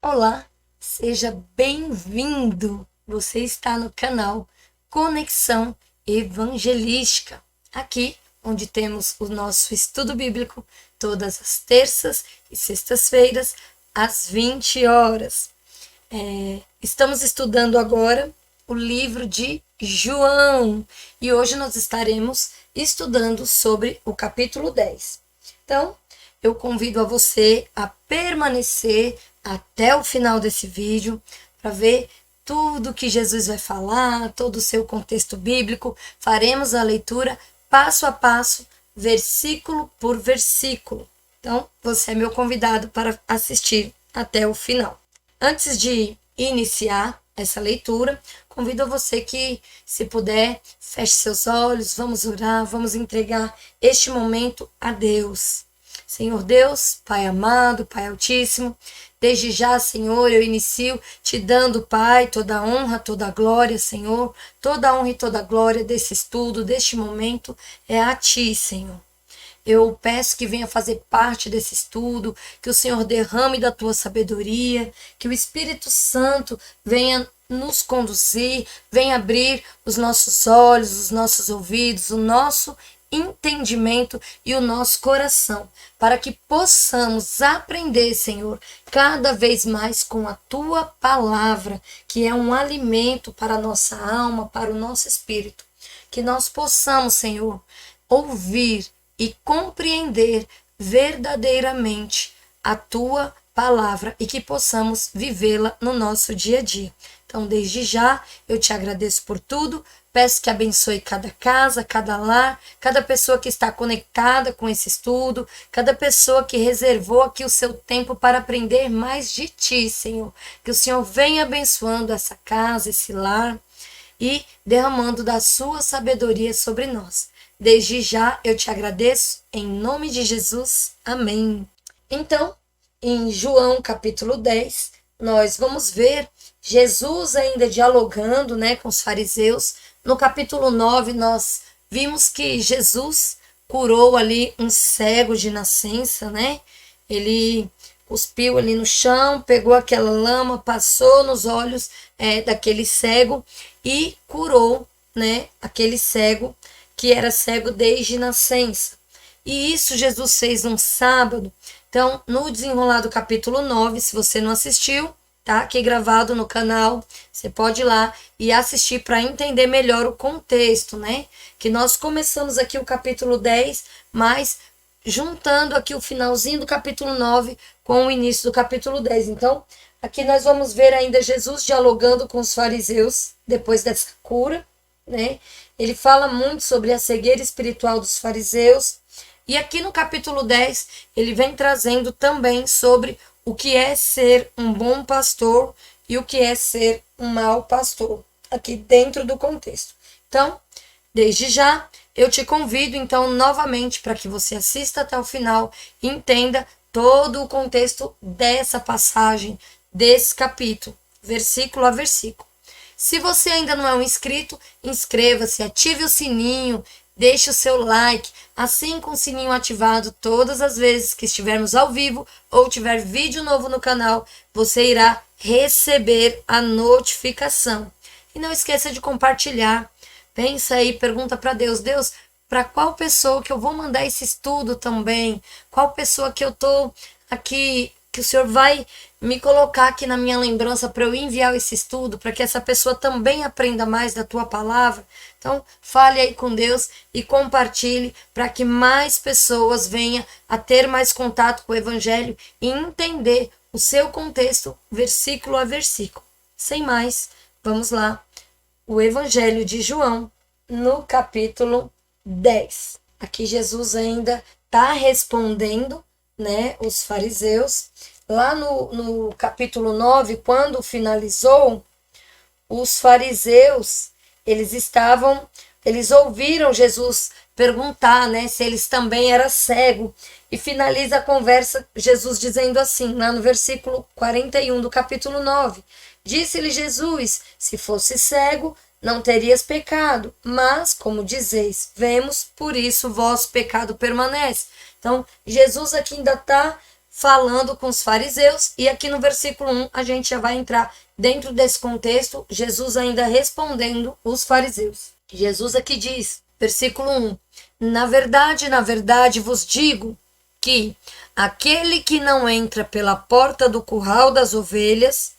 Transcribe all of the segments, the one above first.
Olá, seja bem-vindo! Você está no canal Conexão Evangelística, aqui onde temos o nosso estudo bíblico todas as terças e sextas-feiras, às 20 horas. Estamos estudando agora o livro de João e hoje nós estaremos estudando sobre o capítulo 10. Então, eu convido a você a permanecer até o final desse vídeo para ver tudo que Jesus vai falar, todo o seu contexto bíblico. Faremos a leitura passo a passo, versículo por versículo. Então, você é meu convidado para assistir até o final. Antes de iniciar essa leitura, convido você que, se puder, feche seus olhos, vamos orar, vamos entregar este momento a Deus. Senhor Deus, Pai amado, Pai Altíssimo, desde já, Senhor, eu inicio te dando, Pai, toda a honra, toda a glória, Senhor, toda a honra e toda a glória desse estudo, deste momento, é a Ti, Senhor. Eu peço que venha fazer parte desse estudo, que o Senhor derrame da tua sabedoria, que o Espírito Santo venha nos conduzir, venha abrir os nossos olhos, os nossos ouvidos, o nosso entendimento e o nosso coração, para que possamos aprender, Senhor, cada vez mais com a tua palavra, que é um alimento para a nossa alma, para o nosso espírito. Que nós possamos, Senhor, ouvir e compreender verdadeiramente a tua palavra e que possamos vivê-la no nosso dia a dia. Então, desde já, eu te agradeço por tudo, peço que abençoe cada casa, cada lar, cada pessoa que está conectada com esse estudo, cada pessoa que reservou aqui o seu tempo para aprender mais de ti, Senhor. Que o Senhor venha abençoando essa casa, esse lar e derramando da sua sabedoria sobre nós. Desde já eu te agradeço, em nome de Jesus. Amém. Então, em João capítulo 10, nós vamos ver Jesus ainda dialogando, com os fariseus. No capítulo 9, nós vimos que Jesus curou ali um cego de nascença, Ele cuspiu ali no chão, pegou aquela lama, passou nos olhos daquele cego e curou, aquele cego que era cego desde nascença. E isso Jesus fez um sábado. Então, no desenrolar do capítulo 9, se você não assistiu, tá aqui gravado no canal, você pode ir lá e assistir para entender melhor o contexto, Que nós começamos aqui o capítulo 10, mas juntando aqui o finalzinho do capítulo 9 com o início do capítulo 10. Então, aqui nós vamos ver ainda Jesus dialogando com os fariseus depois dessa cura, Ele fala muito sobre a cegueira espiritual dos fariseus. E aqui no capítulo 10, ele vem trazendo também sobre o que é ser um bom pastor e o que é ser um mau pastor, aqui dentro do contexto. Então, desde já, eu te convido, então, novamente, para que você assista até o final e entenda todo o contexto dessa passagem, desse capítulo, versículo a versículo. Se você ainda não é um inscrito, inscreva-se, ative o sininho, deixe o seu like, assim com o sininho ativado todas as vezes que estivermos ao vivo ou tiver vídeo novo no canal, você irá receber a notificação. E não esqueça de compartilhar. Pensa aí, pergunta para Deus, Deus, para qual pessoa que eu vou mandar esse estudo também? Qual pessoa que eu tô aqui, que o Senhor vai me colocar aqui na minha lembrança para eu enviar esse estudo, para que essa pessoa também aprenda mais da tua palavra? Então, fale aí com Deus e compartilhe para que mais pessoas venham a ter mais contato com o Evangelho e entender o seu contexto, versículo a versículo. Sem mais, vamos lá. O Evangelho de João, no capítulo 10. Aqui Jesus ainda está respondendo, os fariseus. Lá no capítulo 9, quando finalizou, os fariseus, eles ouviram Jesus perguntar, se eles também eram cegos. E finaliza a conversa Jesus dizendo assim, lá no versículo 41 do capítulo 9. Disse-lhe Jesus, se fosse cego, não terias pecado, mas, como dizeis, vemos, por isso vosso pecado permanece. Então, Jesus aqui ainda está falando com os fariseus, e aqui no versículo 1 a gente já vai entrar dentro desse contexto, Jesus ainda respondendo os fariseus. Jesus aqui diz, versículo 1, na verdade vos digo que aquele que não entra pela porta do curral das ovelhas,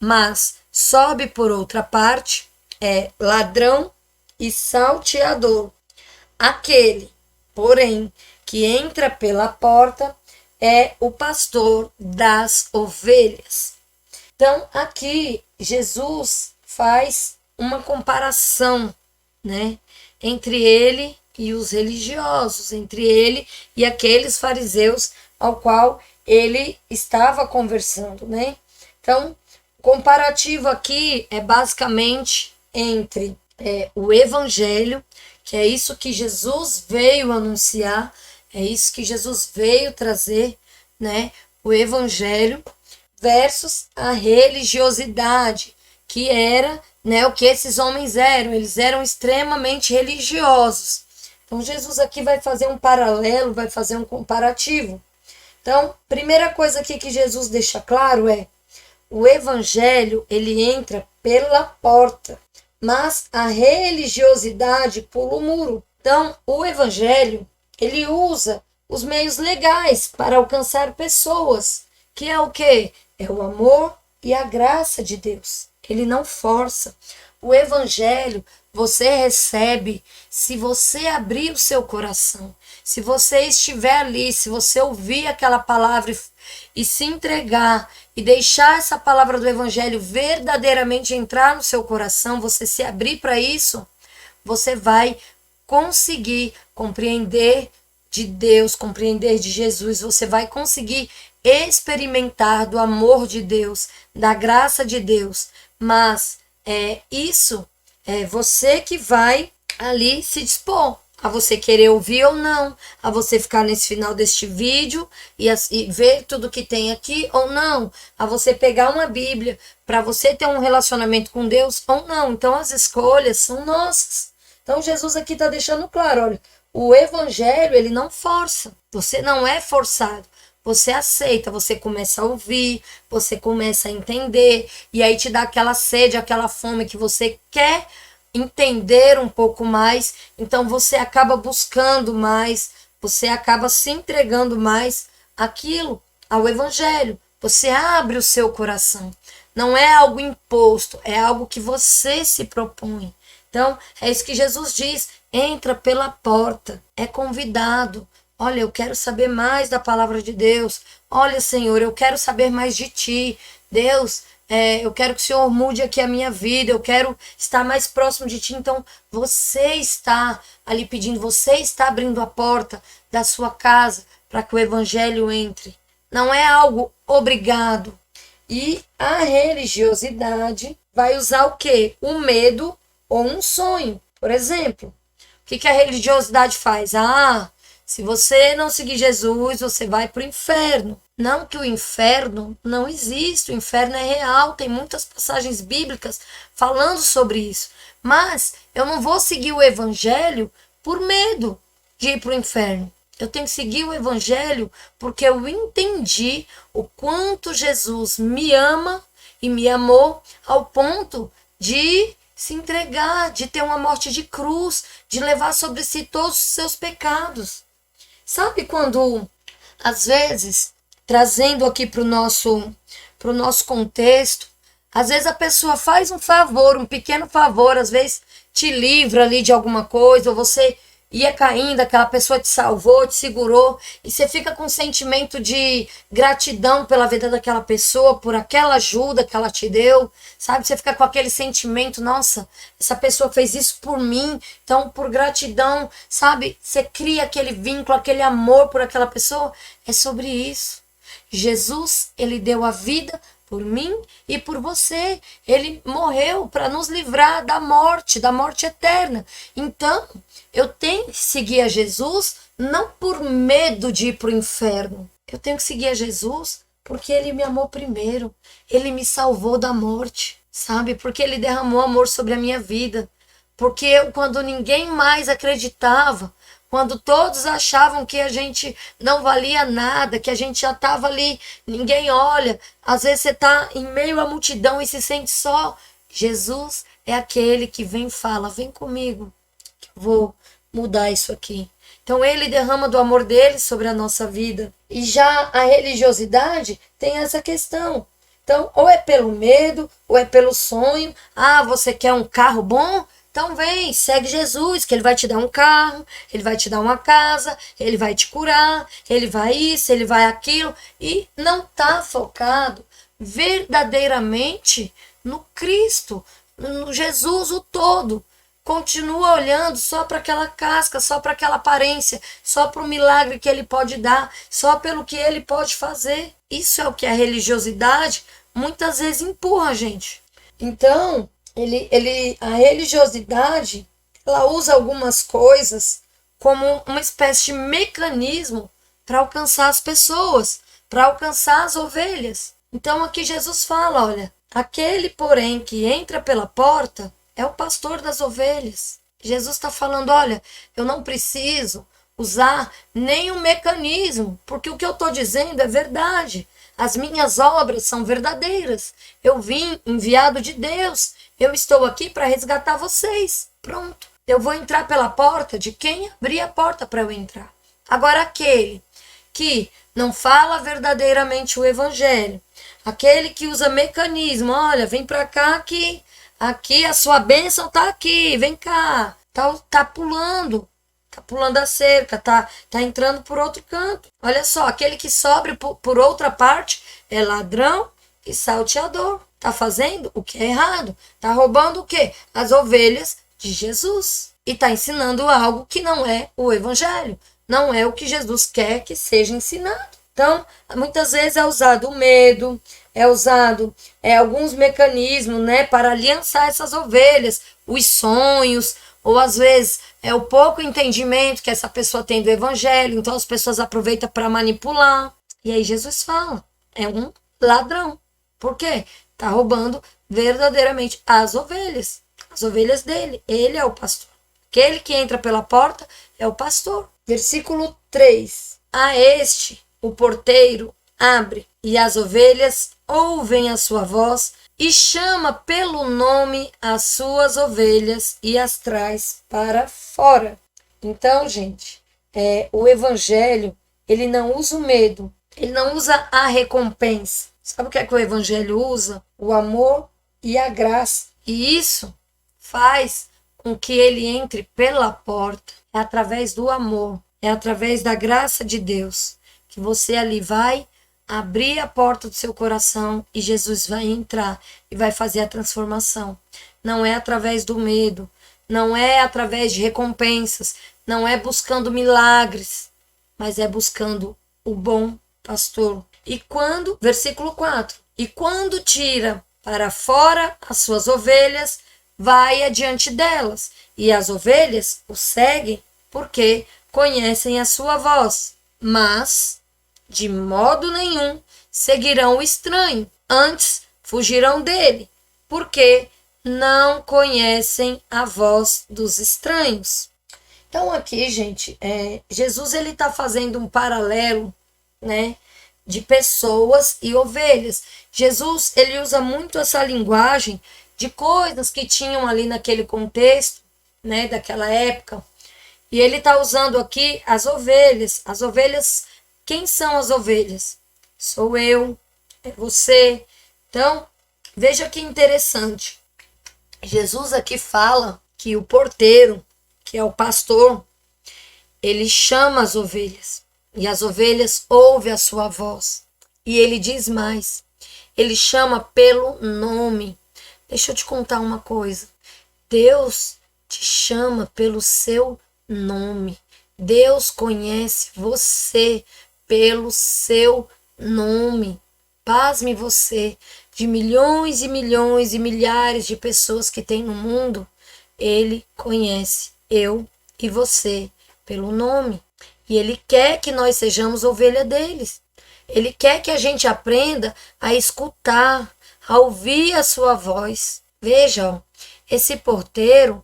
mas sobe por outra parte, é ladrão e salteador. Aquele, porém, que entra pela porta é o pastor das ovelhas. Então, aqui, Jesus faz uma comparação, né, entre ele e os religiosos, entre ele e aqueles fariseus ao qual ele estava conversando, né? Então, o comparativo aqui é basicamente entre o evangelho, que é isso que Jesus veio anunciar, é isso que Jesus veio trazer, né? O evangelho versus a religiosidade, que era, né, o que esses homens eram. Eles eram extremamente religiosos. Então, Jesus aqui vai fazer um paralelo, vai fazer um comparativo. Então, primeira coisa aqui que Jesus deixa claro é: o evangelho, ele entra pela porta, mas a religiosidade pula o muro. Então, o evangelho, ele usa os meios legais para alcançar pessoas, que é o quê? É o amor e a graça de Deus. Ele não força. O evangelho você recebe se você abrir o seu coração. Se você estiver ali, se você ouvir aquela palavra e se entregar e deixar essa palavra do evangelho verdadeiramente entrar no seu coração, você se abrir para isso, você vai conseguir compreender de Deus, compreender de Jesus, você vai conseguir experimentar do amor de Deus, da graça de Deus. Mas isso é você que vai ali se dispor a você querer ouvir ou não, a você ficar nesse final deste vídeo e ver tudo que tem aqui ou não, a você pegar uma Bíblia para você ter um relacionamento com Deus ou não. Então as escolhas são nossas. Então Jesus aqui está deixando claro, olha, o evangelho ele não força, você não é forçado. Você aceita, você começa a ouvir, você começa a entender, e aí te dá aquela sede, aquela fome que você quer entender um pouco mais, então você acaba buscando mais, você acaba se entregando mais àquilo, ao evangelho. Você abre o seu coração. Não é algo imposto, é algo que você se propõe. Então, é isso que Jesus diz, entra pela porta, é convidado. Olha, eu quero saber mais da palavra de Deus. Olha, Senhor, eu quero saber mais de Ti. Deus, eu quero que o Senhor mude aqui a minha vida. Eu quero estar mais próximo de Ti. Então, você está ali pedindo, você está abrindo a porta da sua casa para que o Evangelho entre. Não é algo obrigado. E a religiosidade vai usar o quê? O medo ou um sonho. Por exemplo, o que a religiosidade faz? Se você não seguir Jesus, você vai para o inferno. Não que o inferno não existe, o inferno é real, tem muitas passagens bíblicas falando sobre isso. Mas eu não vou seguir o evangelho por medo de ir para o inferno. Eu tenho que seguir o evangelho porque eu entendi o quanto Jesus me ama e me amou ao ponto de se entregar, de ter uma morte de cruz, de levar sobre si todos os seus pecados. Sabe quando, às vezes, trazendo aqui para o nosso contexto, às vezes a pessoa faz um favor, um pequeno favor, às vezes te livra ali de alguma coisa, ou você ia caindo, aquela pessoa te salvou, te segurou, e você fica com um sentimento de gratidão pela vida daquela pessoa, por aquela ajuda que ela te deu, sabe? Você fica com aquele sentimento, nossa, essa pessoa fez isso por mim, então por gratidão, sabe? Você cria aquele vínculo, aquele amor por aquela pessoa. É sobre isso. Jesus, ele deu a vida por mim e por você. Ele morreu para nos livrar da morte eterna. Então, eu tenho que seguir a Jesus não por medo de ir para o inferno. Eu tenho que seguir a Jesus porque ele me amou primeiro. Ele me salvou da morte, sabe? Porque ele derramou amor sobre a minha vida. Porque quando ninguém mais acreditava, quando todos achavam que a gente não valia nada, que a gente já estava ali, ninguém olha. Às vezes você está em meio à multidão e se sente só. Jesus é aquele que vem e fala: vem comigo, que eu vou mudar isso aqui. Então ele derrama do amor dele sobre a nossa vida. E já a religiosidade tem essa questão. Então, ou é pelo medo, ou é pelo sonho. Ah, você quer um carro bom? Então vem, segue Jesus, que ele vai te dar um carro, ele vai te dar uma casa, ele vai te curar, ele vai isso, ele vai aquilo. E não está focado verdadeiramente no Cristo, no Jesus o todo. Continua olhando só para aquela casca, só para aquela aparência, só para o milagre que ele pode dar, só pelo que ele pode fazer. Isso é o que a religiosidade muitas vezes empurra a gente. Então, a religiosidade, ela usa algumas coisas como uma espécie de mecanismo para alcançar as pessoas, para alcançar as ovelhas. Então aqui Jesus fala, olha, aquele, porém, que entra pela porta é o pastor das ovelhas. Jesus está falando, olha, eu não preciso usar nenhum mecanismo, porque o que eu estou dizendo é verdade. As minhas obras são verdadeiras. Eu vim enviado de Deus. Eu estou aqui para resgatar vocês. Pronto. Eu vou entrar pela porta de quem abrir a porta para eu entrar. Agora, aquele que não fala verdadeiramente o evangelho, aquele que usa mecanismo, olha, vem para cá que aqui a sua bênção tá aqui, vem cá, tá pulando a cerca, tá entrando por outro canto. Olha só, aquele que sobe por outra parte é ladrão e salteador. Tá fazendo o que é errado. Tá roubando o quê? As ovelhas de Jesus. E tá ensinando algo que não é o evangelho. Não é o que Jesus quer que seja ensinado. Então, muitas vezes é usado o medo, é usado alguns mecanismos, né, para aliançar essas ovelhas, os sonhos, ou às vezes é o pouco entendimento que essa pessoa tem do evangelho, então as pessoas aproveitam para manipular. E aí Jesus fala, é um ladrão. Por quê? Está roubando verdadeiramente as ovelhas dele. Ele é o pastor. Aquele que entra pela porta é o pastor. Versículo 3. A este o porteiro abre, e as ovelhas ouvem a sua voz, e chama pelo nome as suas ovelhas e as traz para fora. Então, gente, o evangelho, ele não usa o medo, ele não usa a recompensa. Sabe o que é que o evangelho usa? O amor e a graça. E isso faz com que ele entre pela porta. É através do amor, é através da graça de Deus que você ali vai abrir a porta do seu coração e Jesus vai entrar e vai fazer a transformação. Não é através do medo, não é através de recompensas, não é buscando milagres, mas é buscando o bom pastor. E quando, versículo 4, e quando tira para fora as suas ovelhas, vai adiante delas, e as ovelhas o seguem porque conhecem a sua voz, mas de modo nenhum seguirão o estranho, antes fugirão dele, porque não conhecem a voz dos estranhos. Então aqui, gente, Jesus ele está fazendo um paralelo, né, de pessoas e ovelhas. Jesus ele usa muito essa linguagem de coisas que tinham ali naquele contexto, né, daquela época. E ele está usando aqui as ovelhas. As ovelhas, quem são as ovelhas? Sou eu, é você. Então, veja que interessante. Jesus aqui fala que o porteiro, que é o pastor, ele chama as ovelhas. E as ovelhas ouvem a sua voz. E ele diz mais. Ele chama pelo nome. Deixa eu te contar uma coisa. Deus te chama pelo seu nome. Deus conhece você pelo seu nome. Pasme você, de milhões e milhões e milhares de pessoas que tem no mundo, ele conhece eu e você pelo nome. E ele quer que nós sejamos ovelha deles. Ele quer que a gente aprenda a escutar, a ouvir a sua voz. Veja, ó, esse porteiro,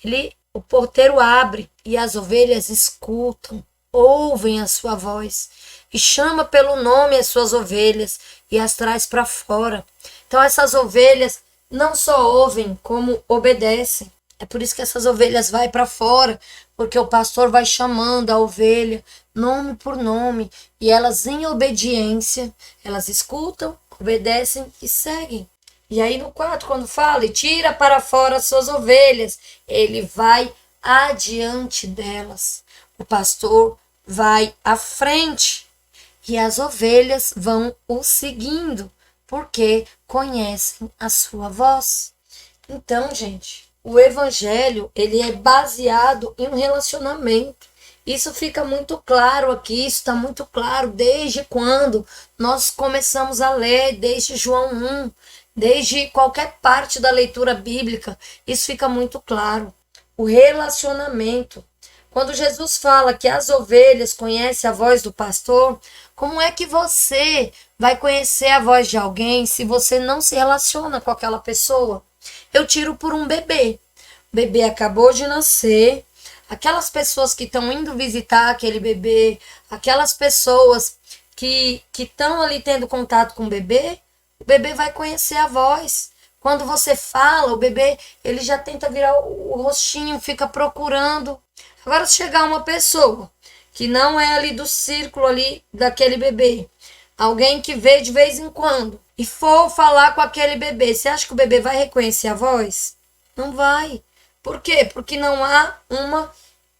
ele o porteiro abre e as ovelhas escutam, ouvem a sua voz e chama pelo nome as suas ovelhas e as traz para fora. Então essas ovelhas não só ouvem, como obedecem. É por isso que essas ovelhas vai para fora, porque o pastor vai chamando a ovelha nome por nome e elas em obediência, elas escutam, obedecem e seguem. E aí no 4, quando fala, e tira para fora as suas ovelhas, ele vai adiante delas. O pastor vai à frente e as ovelhas vão o seguindo, porque conhecem a sua voz. Então, gente, o evangelho, ele é baseado em um relacionamento. Isso fica muito claro aqui, isso está muito claro desde quando nós começamos a ler, desde João 1, desde qualquer parte da leitura bíblica, isso fica muito claro. O relacionamento. Quando Jesus fala que as ovelhas conhecem a voz do pastor, como é que você vai conhecer a voz de alguém se você não se relaciona com aquela pessoa? Eu tiro por um bebê. O bebê acabou de nascer, aquelas pessoas que estão indo visitar aquele bebê, aquelas pessoas que estão ali tendo contato com o bebê vai conhecer a voz. Quando você fala, o bebê ele já tenta virar o rostinho, fica procurando. Agora, se chegar uma pessoa que não é ali do círculo ali daquele bebê, alguém que vê de vez em quando, e for falar com aquele bebê, você acha que o bebê vai reconhecer a voz? Não vai. Por quê? Porque não há uma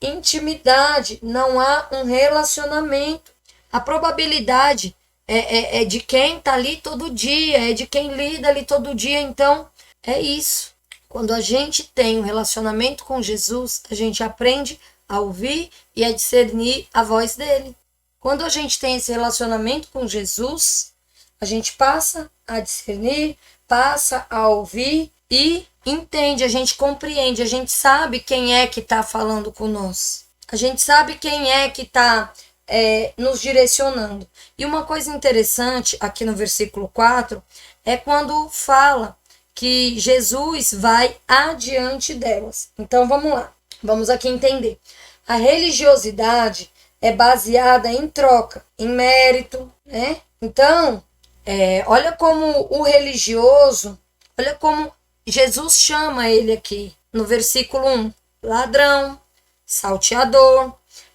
intimidade, não há um relacionamento. A probabilidade é de quem está ali todo dia, é de quem lida ali todo dia. Então, é isso. Quando a gente tem um relacionamento com Jesus, a gente aprende a ouvir e a discernir a voz dele. Quando a gente tem esse relacionamento com Jesus, a gente passa a discernir, passa a ouvir e entende, a gente compreende, a gente sabe quem é que está falando conosco. A gente sabe quem é que está nos direcionando. E uma coisa interessante aqui no versículo 4 é quando fala que Jesus vai adiante delas. Então vamos lá, vamos aqui entender. A religiosidade é baseada em troca, em mérito, né? Então, olha como o religioso, olha como Jesus chama ele aqui no versículo 1, ladrão, salteador.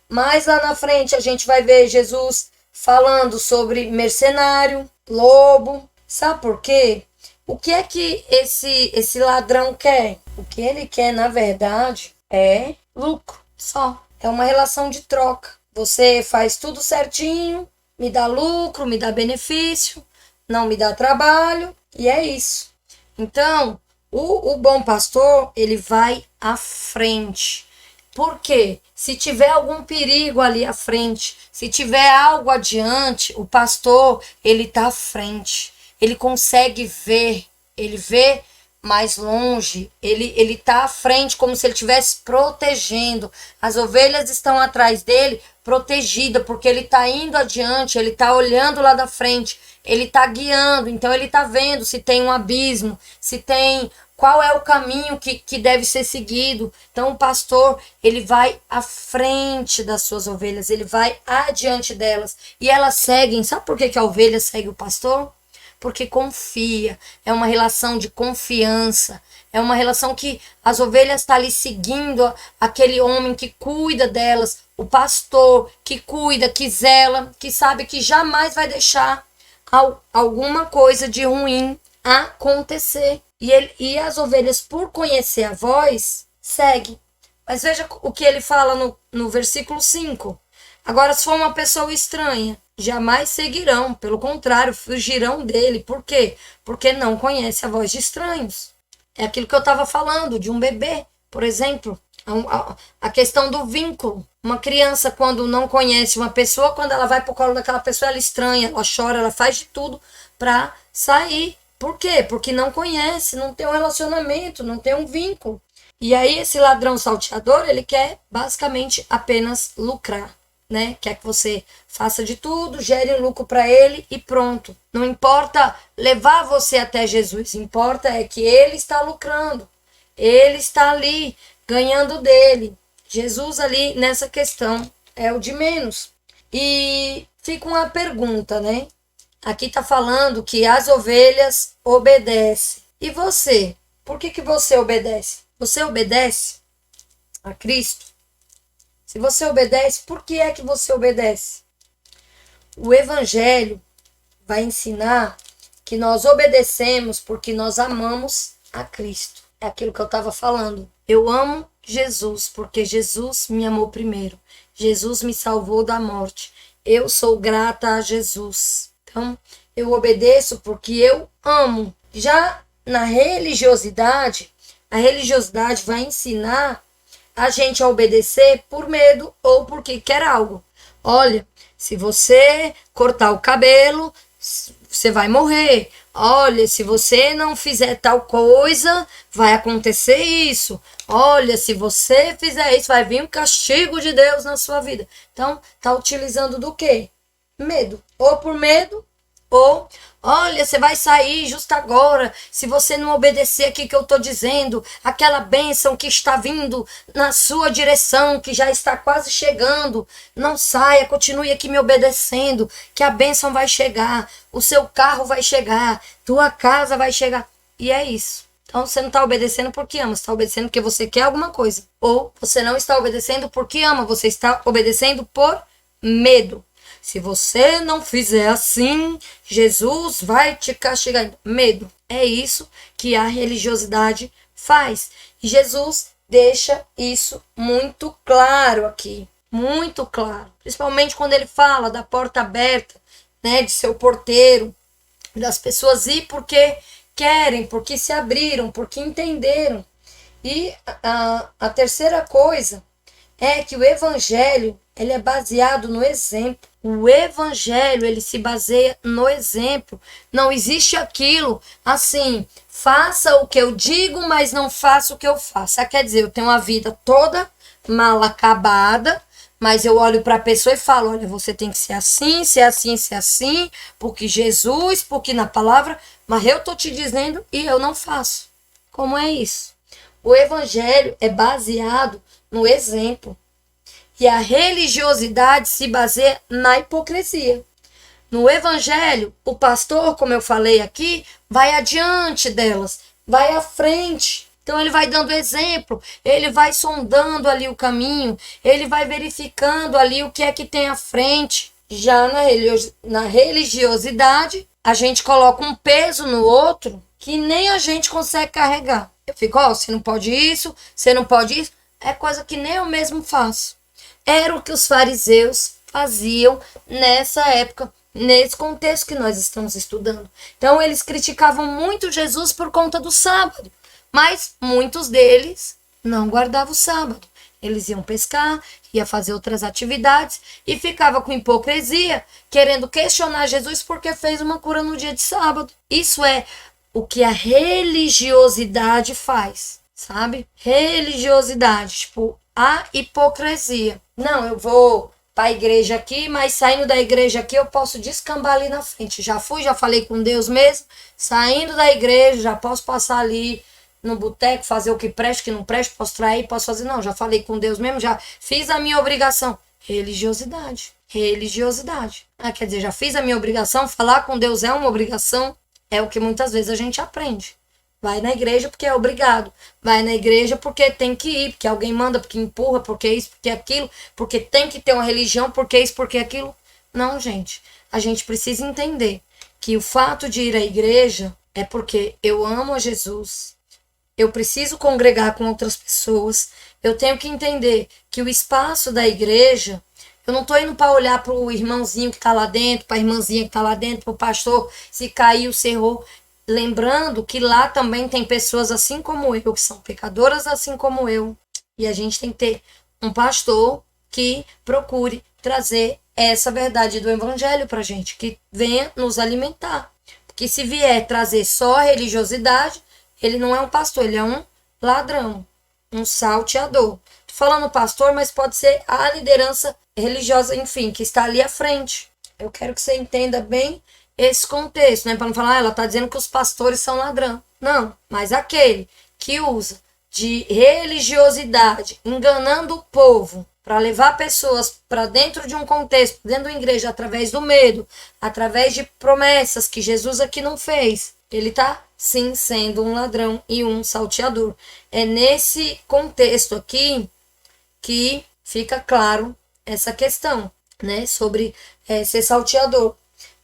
Mais lá na frente a gente vai ver Jesus falando sobre mercenário, lobo. Sabe por quê? O que é que esse ladrão quer? O que ele quer, na verdade, é lucro só. É uma relação de troca. Você faz tudo certinho, me dá lucro, me dá benefício, não me dá trabalho, e é isso. Então, o bom pastor, ele vai à frente. Por quê? Se tiver algum perigo ali à frente, se tiver algo adiante, o pastor, ele está à frente. Ele consegue ver, ele vê mais longe, ele está à frente como se ele estivesse protegendo. As ovelhas estão atrás dele, protegida, porque ele está indo adiante, ele está olhando lá da frente, ele está guiando, então ele está vendo se tem um abismo, se tem qual é o caminho que deve ser seguido. Então o pastor, ele vai à frente das suas ovelhas, ele vai adiante delas e elas seguem. Sabe por que a ovelha segue o pastor? Porque confia, é uma relação de confiança, é uma relação que as ovelhas estão ali seguindo aquele homem que cuida delas, o pastor que cuida, que zela, que sabe que jamais vai deixar alguma coisa de ruim acontecer. E as ovelhas, por conhecer a voz, seguem. Mas veja o que ele fala no versículo 5. Agora, se for uma pessoa estranha, jamais seguirão, pelo contrário, fugirão dele. Por quê? Porque não conhece a voz de estranhos. É aquilo que eu estava falando, de um bebê, por exemplo. A questão do vínculo. Uma criança, quando não conhece uma pessoa, quando ela vai para o colo daquela pessoa, ela estranha, ela chora, ela faz de tudo para sair. Por quê? Porque não conhece, não tem um relacionamento, não tem um vínculo. E aí esse ladrão salteador, ele quer basicamente apenas lucrar, né? Quer que você faça de tudo, gere lucro para ele e pronto. Não importa levar você até Jesus, importa é que ele está lucrando. Ele está ali ganhando dele. Jesus ali nessa questão é o de menos. E fica uma pergunta, né? Aqui tá falando que as ovelhas obedecem. E você? Por que você obedece? Você obedece a Cristo? Se você obedece, por que é que você obedece? O Evangelho vai ensinar que nós obedecemos porque nós amamos a Cristo. É aquilo que eu estava falando. Eu amo Jesus porque Jesus me amou primeiro. Jesus me salvou da morte. Eu sou grata a Jesus. Então, eu obedeço porque eu amo. Já na religiosidade, a religiosidade vai ensinar a gente a obedecer por medo ou porque quer algo. Olha, se você cortar o cabelo, você vai morrer. Olha, se você não fizer tal coisa, vai acontecer isso. Olha, se você fizer isso, vai vir um castigo de Deus na sua vida. Então, tá utilizando do quê? Medo. Ou por medo, ou, olha, você vai sair justo agora, se você não obedecer aqui que eu estou dizendo, aquela bênção que está vindo na sua direção, que já está quase chegando, não saia, continue aqui me obedecendo, que a bênção vai chegar, o seu carro vai chegar, tua casa vai chegar. E é isso. Então você não está obedecendo porque ama, você está obedecendo porque você quer alguma coisa. Ou você não está obedecendo porque ama, você está obedecendo por medo. Se você não fizer assim, Jesus vai te castigar. Medo. É isso que a religiosidade faz. E Jesus deixa isso muito claro aqui. Muito claro. Principalmente quando ele fala da porta aberta, né, de seu porteiro, das pessoas ir porque querem, porque se abriram, porque entenderam. E a terceira coisa é que o evangelho, ele é baseado no exemplo. O evangelho, ele se baseia no exemplo. Não existe aquilo assim, faça o que eu digo, mas não faça o que eu faço. Quer dizer, eu tenho uma vida toda mal acabada, mas eu olho para a pessoa e falo, olha, você tem que ser assim, ser assim, ser assim, porque Jesus, porque na palavra, mas eu tô te dizendo e eu não faço. Como é isso? O evangelho é baseado no exemplo. E a religiosidade se baseia na hipocrisia. No evangelho, o pastor, como eu falei aqui, vai adiante delas, vai à frente. Então ele vai dando exemplo, ele vai sondando ali o caminho, ele vai verificando ali o que é que tem à frente. Já na religiosidade, a gente coloca um peso no outro que nem a gente consegue carregar. Eu fico, ó, você não pode isso, você não pode isso. É coisa que nem eu mesmo faço. Era o que os fariseus faziam nessa época, nesse contexto que nós estamos estudando. Então, eles criticavam muito Jesus por conta do sábado, mas muitos deles não guardavam o sábado. Eles iam pescar, iam fazer outras atividades e ficava com hipocrisia, querendo questionar Jesus porque fez uma cura no dia de sábado. Isso é o que a religiosidade faz, sabe? Religiosidade, tipo, a hipocrisia. Não, eu vou para a igreja aqui, mas saindo da igreja aqui eu posso descambar ali na frente. Já fui, já falei com Deus mesmo. Saindo da igreja, já posso passar ali no boteco, fazer o que presta, o que não presta, posso trair, posso fazer. Não, já falei com Deus mesmo, já fiz a minha obrigação. Religiosidade. Religiosidade. Quer dizer, já fiz a minha obrigação, falar com Deus é uma obrigação. É o que muitas vezes a gente aprende. Vai na igreja porque é obrigado. Vai na igreja porque tem que ir, porque alguém manda, porque empurra, porque isso, porque aquilo, porque tem que ter uma religião, porque isso, porque aquilo. Não, gente. A gente precisa entender que o fato de ir à igreja é porque eu amo a Jesus. Eu preciso congregar com outras pessoas. Eu tenho que entender que o espaço da igreja, eu não estou indo para olhar para o irmãozinho que está lá dentro, para a irmãzinha que está lá dentro, para o pastor, se caiu, se errou. Lembrando que lá também tem pessoas assim como eu, que são pecadoras assim como eu. E a gente tem que ter um pastor que procure trazer essa verdade do evangelho pra gente, que venha nos alimentar. Porque se vier trazer só a religiosidade, ele não é um pastor, ele é um ladrão, um salteador. Tô falando pastor, mas pode ser a liderança religiosa, enfim, que está ali à frente. Eu quero que você entenda bem esse contexto, né? Para não falar, ela tá dizendo que os pastores são ladrão. Não, mas aquele que usa de religiosidade, enganando o povo, para levar pessoas para dentro de um contexto, dentro da igreja, através do medo, através de promessas que Jesus aqui não fez, ele está sim sendo um ladrão e um salteador. É nesse contexto aqui que fica claro essa questão, né, sobre ser salteador.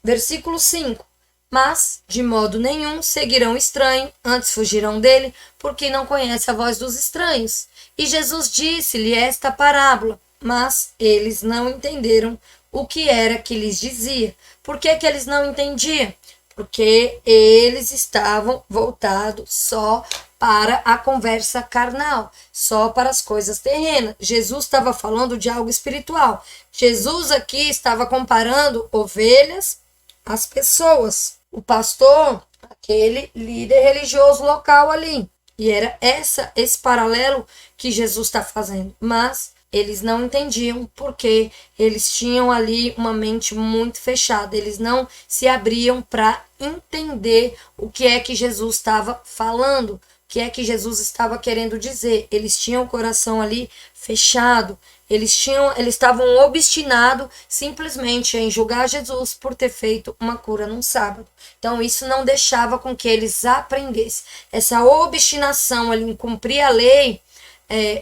Versículo 5. Mas, de modo nenhum, seguirão o estranho, antes fugirão dele, porque não conhece a voz dos estranhos. E Jesus disse-lhe esta parábola, mas eles não entenderam o que era que lhes dizia. Por que que eles não entendiam? Porque eles estavam voltados só para a conversa carnal, só para as coisas terrenas. Jesus estava falando de algo espiritual. Jesus aqui estava comparando ovelhas às pessoas. O pastor, aquele líder religioso local ali. E era esse paralelo que Jesus está fazendo. Mas eles não entendiam porque eles tinham ali uma mente muito fechada. Eles não se abriam para entender o que é que Jesus estava falando, o que é que Jesus estava querendo dizer. Eles tinham o coração ali fechado. Eles estavam obstinados simplesmente em julgar Jesus por ter feito uma cura num sábado. Então isso não deixava com que eles aprendessem. Essa obstinação ali em cumprir a lei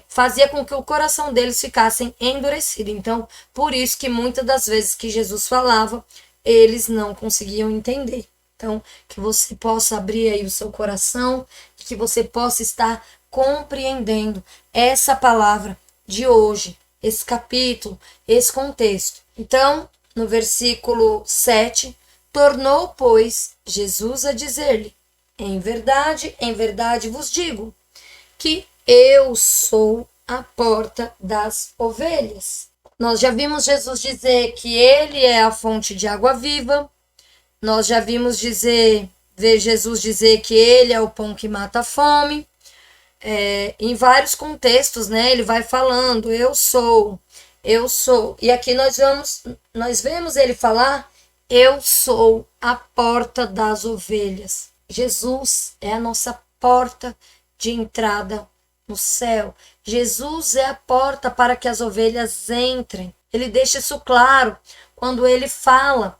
fazia com que o coração deles ficasse endurecido. Então, por isso que muitas das vezes que Jesus falava, eles não conseguiam entender. Então, que você possa abrir aí o seu coração, que você possa estar compreendendo essa palavra de hoje, esse capítulo, esse contexto. Então, no versículo 7, tornou, pois, Jesus a dizer-lhe: em verdade vos digo, que eu sou a porta das ovelhas. Nós já vimos Jesus dizer que ele é a fonte de água viva. Nós já vimos ver Jesus dizer que ele é o pão que mata a fome. Em vários contextos, né? Ele vai falando, eu sou. E aqui nós vemos ele falar, eu sou a porta das ovelhas. Jesus é a nossa porta de entrada no céu. Jesus é a porta para que as ovelhas entrem. Ele deixa isso claro quando ele fala,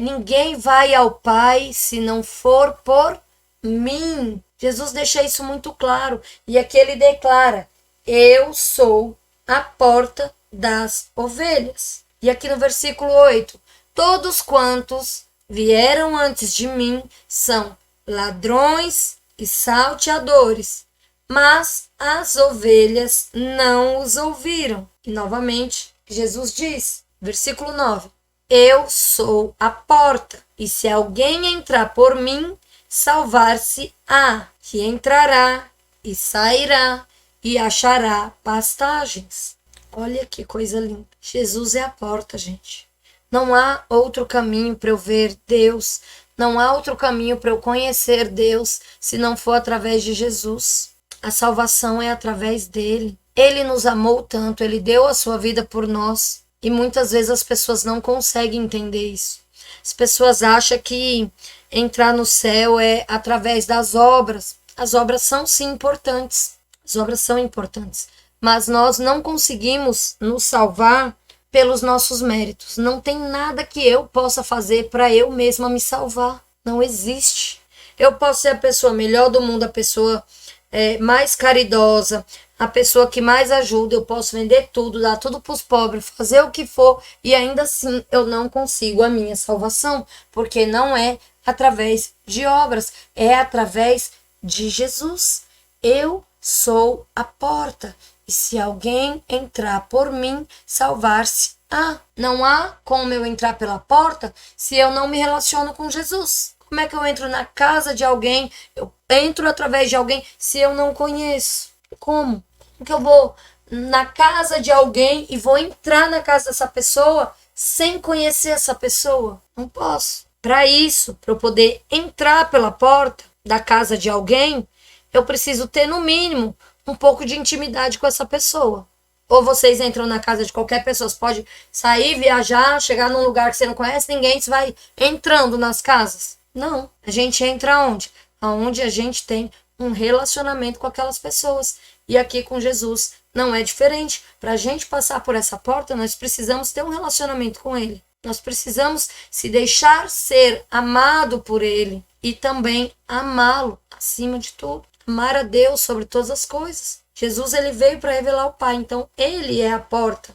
ninguém vai ao Pai se não for por mim. Jesus deixa isso muito claro. E aqui ele declara, eu sou a porta das ovelhas. E aqui no versículo 8, todos quantos vieram antes de mim são ladrões e salteadores, mas as ovelhas não os ouviram. E novamente, Jesus diz, versículo 9, eu sou a porta, e se alguém entrar por mim, salvar-se-á, que entrará e sairá e achará pastagens. Olha que coisa linda. Jesus é a porta, gente. Não há outro caminho para eu ver Deus. Não há outro caminho para eu conhecer Deus se não for através de Jesus. A salvação é através dele. Ele nos amou tanto, ele deu a sua vida por nós. E muitas vezes as pessoas não conseguem entender isso. As pessoas acham que entrar no céu é através das obras. As obras são sim importantes. As obras são importantes. Mas nós não conseguimos nos salvar pelos nossos méritos. Não tem nada que eu possa fazer para eu mesma me salvar. Não existe. Eu posso ser a pessoa melhor do mundo, a pessoa mais caridosa, a pessoa que mais ajuda, eu posso vender tudo, dar tudo para os pobres, fazer o que for, e ainda assim eu não consigo a minha salvação, porque não é através de obras, é através de Jesus. Eu sou a porta, e se alguém entrar por mim, salvar-se-á. Não há como eu entrar pela porta se eu não me relaciono com Jesus. Como é que eu entro na casa de alguém? Eu entro através de alguém se eu não conheço. Como? Como que eu vou na casa de alguém e vou entrar na casa dessa pessoa sem conhecer essa pessoa? Não posso. Para isso, para eu poder entrar pela porta da casa de alguém, eu preciso ter, no mínimo, um pouco de intimidade com essa pessoa. Ou vocês entram na casa de qualquer pessoa, você pode sair, viajar, chegar num lugar que você não conhece ninguém, você vai entrando nas casas. Não, a gente entra onde? Aonde a gente tem um relacionamento com aquelas pessoas. E aqui com Jesus não é diferente. Para a gente passar por essa porta, nós precisamos ter um relacionamento com Ele. Nós precisamos se deixar ser amado por Ele e também amá-lo acima de tudo. Amar a Deus sobre todas as coisas. Jesus, ele veio para revelar o Pai, então Ele é a porta.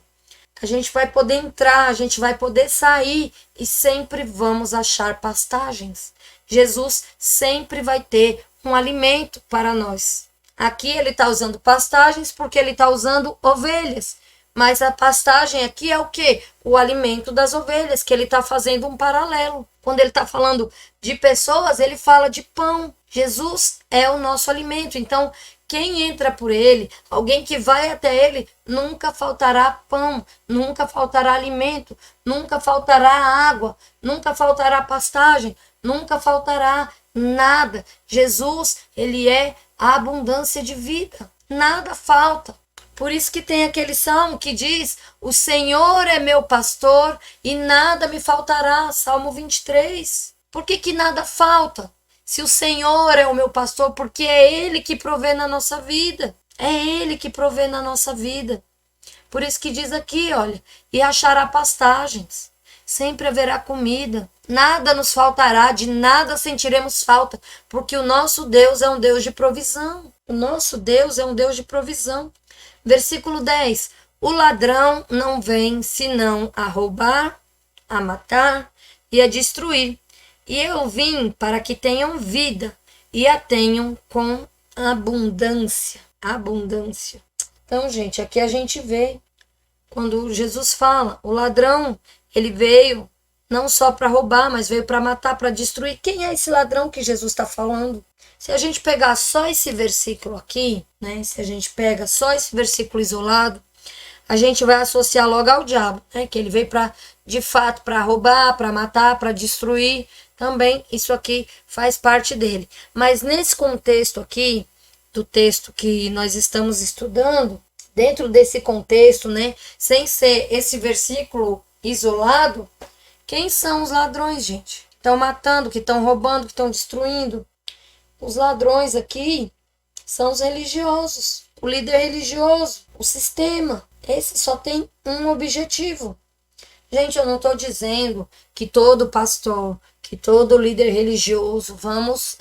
A gente vai poder entrar, a gente vai poder sair e sempre vamos achar pastagens. Jesus sempre vai ter um alimento para nós. Aqui ele está usando pastagens porque ele está usando ovelhas. Mas a pastagem aqui é o quê? O alimento das ovelhas, que ele está fazendo um paralelo. Quando ele está falando de pessoas, ele fala de pão. Jesus é o nosso alimento. Então, quem entra por ele, alguém que vai até ele, nunca faltará pão, nunca faltará alimento, nunca faltará água, nunca faltará pastagem, nunca faltará nada. Jesus, ele é a abundância de vida. Nada falta. Por isso que tem aquele salmo que diz: o Senhor é meu pastor e nada me faltará. Salmo 23. Por que nada falta? Se o Senhor é o meu pastor, porque é Ele que provê na nossa vida. É Ele que provê na nossa vida. Por isso que diz aqui, olha, e achará pastagens. Sempre haverá comida. Nada nos faltará, de nada sentiremos falta, porque o nosso Deus é um Deus de provisão. O nosso Deus é um Deus de provisão. Versículo 10. O ladrão não vem senão a roubar, a matar e a destruir. E eu vim para que tenham vida e a tenham com abundância. Abundância. Então, gente, aqui a gente vê quando Jesus fala, o ladrão, ele veio não só para roubar, mas veio para matar, para destruir. Quem é esse ladrão que Jesus está falando? Se a gente pegar só esse versículo aqui, né? Se a gente pega só esse versículo isolado, a gente vai associar logo ao diabo, né? Que ele veio para, de fato, para roubar, para matar, para destruir. Também isso aqui faz parte dele. Mas nesse contexto aqui, do texto que nós estamos estudando, dentro desse contexto, né? Sem ser esse versículo isolado, quem são os ladrões, gente? Que estão matando, que estão roubando, que estão destruindo. Os ladrões aqui são os religiosos, o líder religioso, o sistema. Esse só tem um objetivo. Gente, eu não estou dizendo que todo pastor, que todo líder religioso, vamos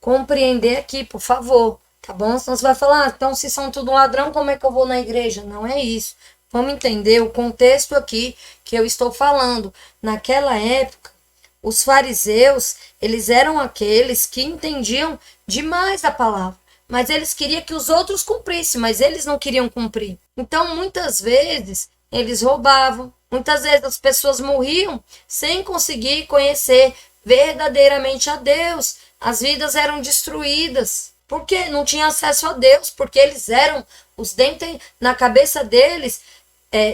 compreender aqui, por favor, tá bom? Senão você vai falar, então se são tudo ladrão, como é que eu vou na igreja? Não é isso. Vamos entender o contexto aqui que eu estou falando. Naquela época, os fariseus, eles eram aqueles que entendiam demais a palavra, mas eles queriam que os outros cumprissem, mas eles não queriam cumprir. Então, muitas vezes, eles roubavam, muitas vezes as pessoas morriam sem conseguir conhecer verdadeiramente a Deus. As vidas eram destruídas, porque não tinham acesso a Deus, porque eles eram, os dentes na cabeça deles,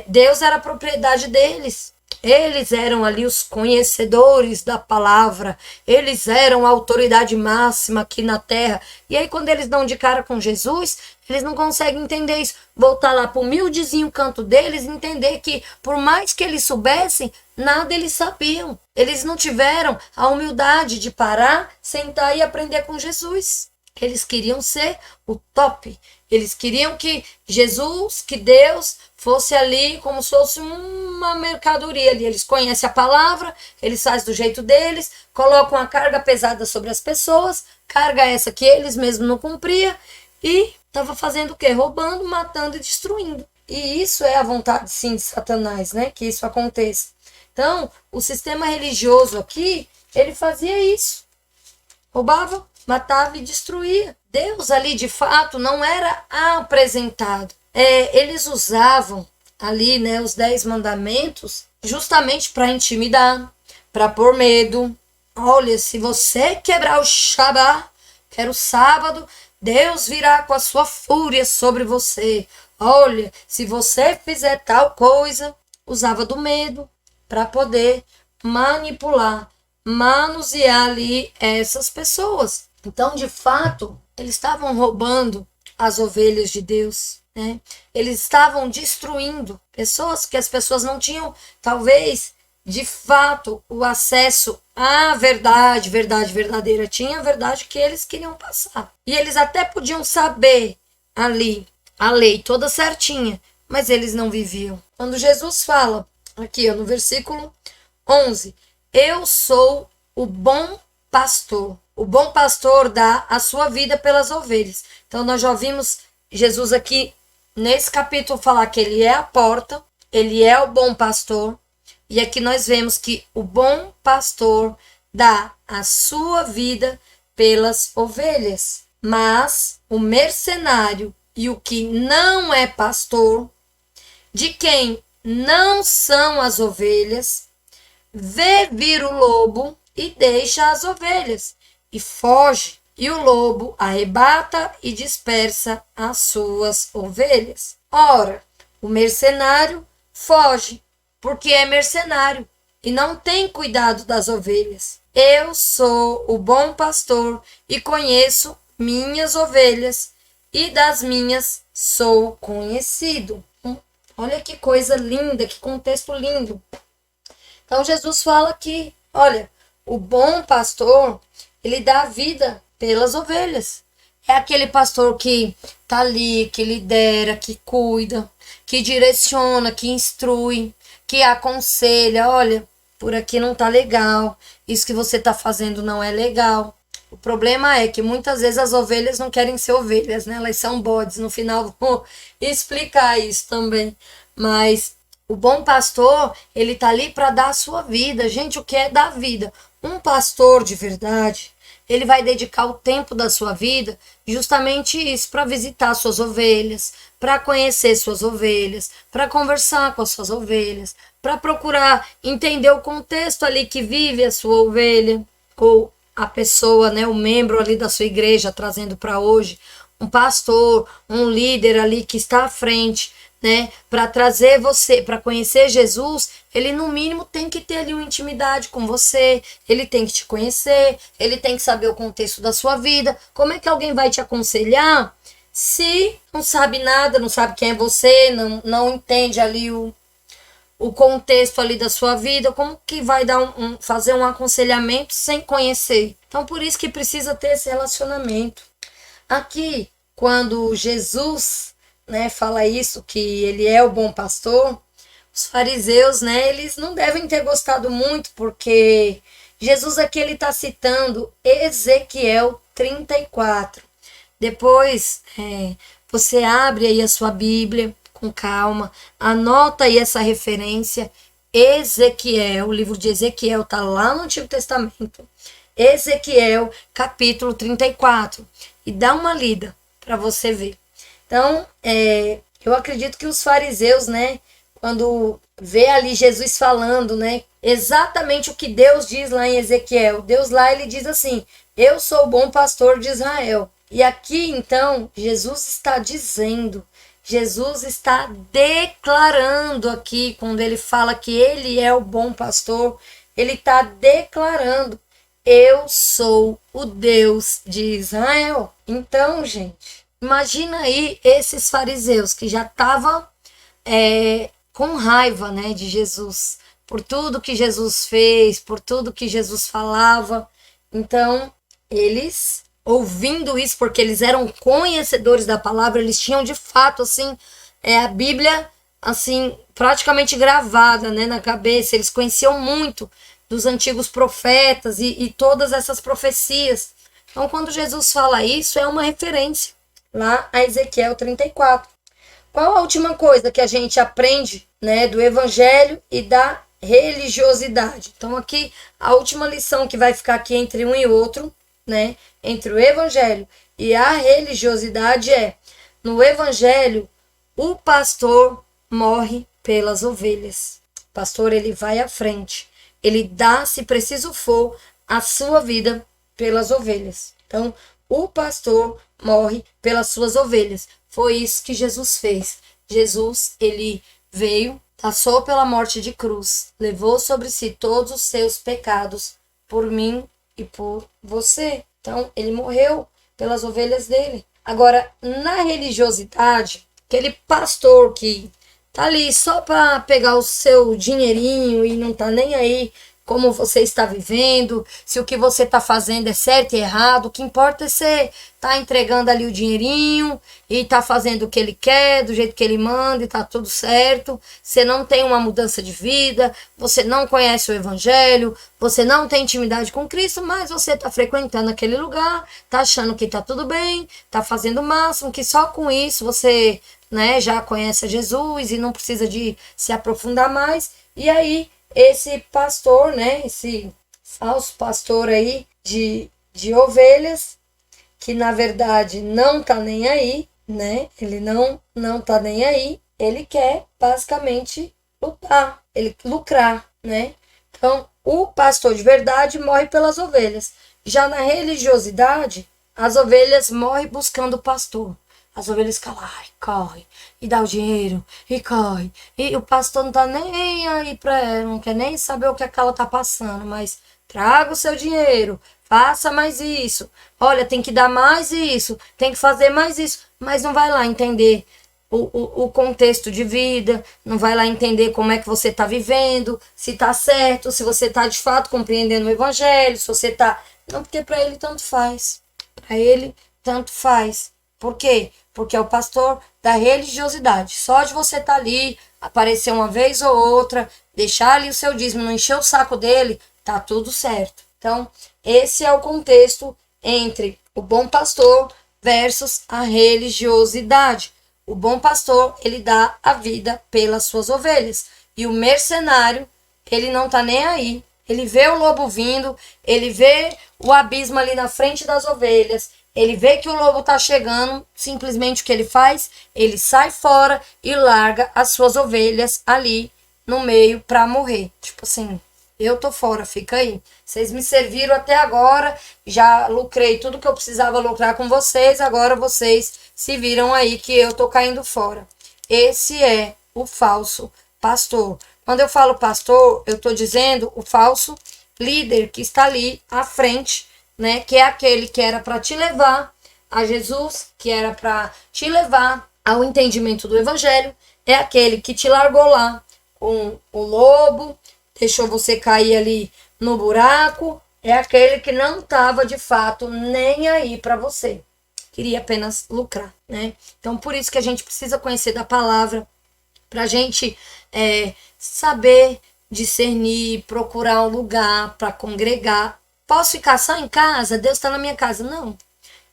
Deus era a propriedade deles. Eles eram ali os conhecedores da palavra, eles eram a autoridade máxima aqui na terra. E aí quando eles dão de cara com Jesus, eles não conseguem entender isso. Voltar lá para o humildezinho canto deles e entender que por mais que eles soubessem, nada eles sabiam. Eles não tiveram a humildade de parar, sentar e aprender com Jesus. Eles queriam ser o top. Eles queriam que Jesus, que Deus, fosse ali como se fosse uma mercadoria ali. Eles conhecem a palavra, eles fazem do jeito deles, colocam a carga pesada sobre as pessoas, carga essa que eles mesmos não cumpriam, e estava fazendo o quê? Roubando, matando e destruindo. E isso é a vontade, sim, de Satanás, né? Que isso aconteça. Então, o sistema religioso aqui, ele fazia isso. Roubava, matava e destruía. Deus ali, de fato, não era apresentado. Eles usavam ali, né, os 10 mandamentos justamente para intimidar, para pôr medo. Olha, se você quebrar o Shabá, que era o sábado, Deus virá com a sua fúria sobre você. Olha, se você fizer tal coisa, usava do medo para poder manipular, manusear ali essas pessoas. Então, de fato, eles estavam roubando as ovelhas de Deus, né? Eles estavam destruindo pessoas, que as pessoas não tinham, talvez, de fato, o acesso a verdade, verdade verdadeira. Tinha a verdade que eles queriam passar. E eles até podiam saber ali a lei toda certinha, mas eles não viviam. Quando Jesus fala, aqui ó, no versículo 11, eu sou o bom pastor. O bom pastor dá a sua vida pelas ovelhas. Então nós já vimos Jesus aqui nesse capítulo falar que ele é a porta, ele é o bom pastor. E aqui nós vemos que o bom pastor dá a sua vida pelas ovelhas. Mas o mercenário e o que não é pastor, de quem não são as ovelhas, vê vir o lobo e deixa as ovelhas, e foge, e o lobo arrebata e dispersa as suas ovelhas. Ora, o mercenário foge, porque é mercenário e não tem cuidado das ovelhas. Eu sou o bom pastor e conheço minhas ovelhas, e das minhas sou conhecido. Olha que coisa linda, que contexto lindo. Então Jesus fala que, olha, o bom pastor, ele dá a vida pelas ovelhas. É aquele pastor que tá ali, que lidera, que cuida, que direciona, que instrui, que aconselha, olha, por aqui não tá legal, isso que você tá fazendo não é legal. O problema é que muitas vezes as ovelhas não querem ser ovelhas, né? Elas são bodes. No final vou explicar isso também. Mas o bom pastor, ele tá ali para dar a sua vida. Gente, o que é dar vida? Um pastor de verdade, ele vai dedicar o tempo da sua vida justamente isso, para visitar suas ovelhas, para conhecer suas ovelhas, para conversar com as suas ovelhas, para procurar entender o contexto ali que vive a sua ovelha, ou a pessoa, né, o membro ali da sua igreja, trazendo para hoje, um pastor, um líder ali que está à frente, né, para trazer você, para conhecer Jesus, ele no mínimo tem que ter ali uma intimidade com você, ele tem que te conhecer, ele tem que saber o contexto da sua vida. Como é que alguém vai te aconselhar se não sabe nada, não sabe quem é você, não entende ali o contexto ali da sua vida? Como que vai dar fazer um aconselhamento sem conhecer? Então, por isso que precisa ter esse relacionamento. Aqui, quando Jesus, né, fala isso, que ele é o bom pastor, os fariseus, né, eles não devem ter gostado muito, porque Jesus aqui ele está citando Ezequiel 34. Depois, você abre aí a sua Bíblia, com calma, anota aí essa referência, Ezequiel, o livro de Ezequiel está lá no Antigo Testamento, Ezequiel capítulo 34, e dá uma lida para você ver. Então, eu acredito que os fariseus, né, quando vê ali Jesus falando, né, exatamente o que Deus diz lá em Ezequiel, Deus lá ele diz assim, eu sou o bom pastor de Israel. E aqui então, Jesus está dizendo, Jesus está declarando aqui, quando ele fala que ele é o bom pastor, ele está declarando, eu sou o Deus de Israel. Então, gente, imagina aí esses fariseus que já estavam com raiva, né, de Jesus, por tudo que Jesus fez, por tudo que Jesus falava. Então, eles, ouvindo isso, porque eles eram conhecedores da palavra, eles tinham de fato, assim, a Bíblia, assim, praticamente gravada, né, na cabeça. Eles conheciam muito dos antigos profetas e todas essas profecias. Então, quando Jesus fala isso, é uma referência lá a Ezequiel 34. Qual a última coisa que a gente aprende, né, do evangelho e da religiosidade? Então, aqui, a última lição que vai ficar aqui entre um e outro, né, entre o evangelho e a religiosidade no evangelho, o pastor morre pelas ovelhas. O pastor, ele vai à frente. Ele dá, se preciso for, a sua vida pelas ovelhas. Então, o pastor morre pelas suas ovelhas. Foi isso que Jesus fez. Jesus, ele veio, passou pela morte de cruz, levou sobre si todos os seus pecados por mim e por você. Então, ele morreu pelas ovelhas dele. Agora, na religiosidade, aquele pastor que tá ali só para pegar o seu dinheirinho e não tá nem aí como você está vivendo, se o que você está fazendo é certo e errado. O que importa é você tá entregando ali o dinheirinho e tá fazendo o que ele quer, do jeito que ele manda e tá tudo certo. Você não tem uma mudança de vida, você não conhece o evangelho, você não tem intimidade com Cristo, mas você tá frequentando aquele lugar, tá achando que tá tudo bem, tá fazendo o máximo, que só com isso você, né, já conhece Jesus e não precisa de se aprofundar mais. E aí esse pastor, né, esse falso pastor aí de ovelhas, que na verdade não tá nem aí, né? Ele não tá nem aí, ele quer basicamente lutar, ele lucrar, né? Então, o pastor de verdade morre pelas ovelhas. Já na religiosidade, as ovelhas morrem buscando o pastor. As ovelhas ficam lá, corre, e dá o dinheiro, e corre. E o pastor não tá nem aí pra ela, não quer nem saber o que ela tá passando, mas traga o seu dinheiro, faça mais isso. Olha, tem que dar mais isso, tem que fazer mais isso, mas não vai lá entender o contexto de vida, não vai lá entender como é que você está vivendo, se está certo, se você está de fato compreendendo o evangelho, se você está. Não, porque para ele tanto faz. Para ele tanto faz. Por quê? Porque é o pastor da religiosidade. Só de você estar ali, aparecer uma vez ou outra, deixar ali o seu dízimo, não encher o saco dele, tá tudo certo. Então, esse é o contexto entre o bom pastor versus a religiosidade. O bom pastor, ele dá a vida pelas suas ovelhas. E o mercenário, ele não tá nem aí. Ele vê o lobo vindo, ele vê o abismo ali na frente das ovelhas, ele vê que o lobo tá chegando, simplesmente o que ele faz? Ele sai fora e larga as suas ovelhas ali no meio para morrer. Tipo assim, eu tô fora, fica aí. Vocês me serviram até agora, já lucrei tudo que eu precisava lucrar com vocês, agora vocês se viram aí que eu tô caindo fora. Esse é o falso pastor. Quando eu falo pastor, eu tô dizendo o falso líder que está ali à frente, né? Que é aquele que era para te levar a Jesus, que era para te levar ao entendimento do evangelho, é aquele que te largou lá com o lobo, deixou você cair ali no buraco, é aquele que não estava de fato nem aí para você. Queria apenas lucrar, né? Então, por isso que a gente precisa conhecer da palavra, para a gente saber discernir, procurar um lugar para congregar. Posso ficar só em casa? Deus está na minha casa? Não.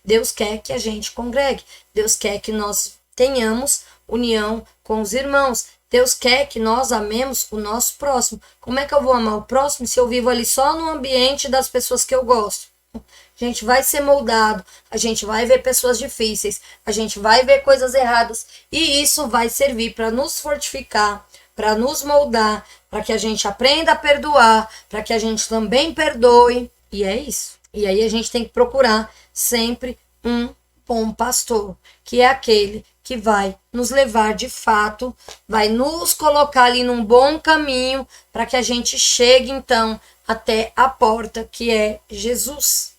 Deus quer que a gente congregue. Deus quer que nós tenhamos união com os irmãos. Deus quer que nós amemos o nosso próximo. Como é que eu vou amar o próximo se eu vivo ali só no ambiente das pessoas que eu gosto? A gente vai ser moldado, a gente vai ver pessoas difíceis, a gente vai ver coisas erradas, e isso vai servir para nos fortificar, para nos moldar, para que a gente aprenda a perdoar, para que a gente também perdoe, e é isso. E aí a gente tem que procurar sempre um bom pastor, que é aquele que vai nos levar de fato, vai nos colocar ali num bom caminho, para que a gente chegue então até a porta que é Jesus.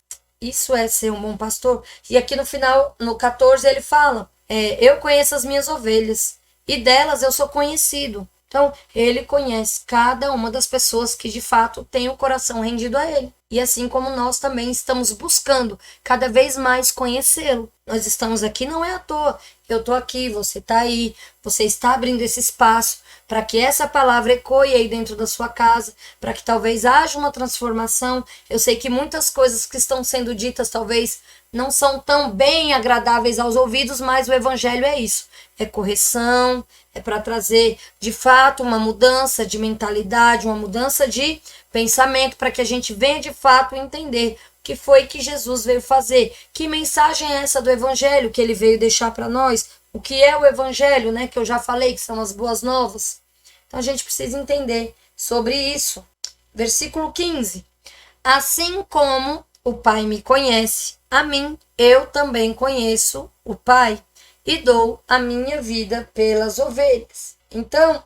Isso é ser um bom pastor. E aqui no final, no 14, ele fala, eu conheço as minhas ovelhas, e delas eu sou conhecido. Então, ele conhece cada uma das pessoas que de fato tem o coração rendido a ele. E assim como nós também estamos buscando cada vez mais conhecê-lo. Nós estamos aqui não é à toa. Eu estou aqui, você está aí, você está abrindo esse espaço para que essa palavra ecoe aí dentro da sua casa, para que talvez haja uma transformação. Eu sei que muitas coisas que estão sendo ditas talvez não são tão bem agradáveis aos ouvidos, mas o evangelho é isso. É correção, é para trazer de fato uma mudança de mentalidade, uma mudança de pensamento, para que a gente venha de fato entender o que foi que Jesus veio fazer. Que mensagem é essa do evangelho que ele veio deixar para nós? O que é o evangelho, né? Que eu já falei, que são as boas novas. Então a gente precisa entender sobre isso. Versículo 15. Assim como o Pai me conhece, a mim eu também conheço o Pai e dou a minha vida pelas ovelhas. Então,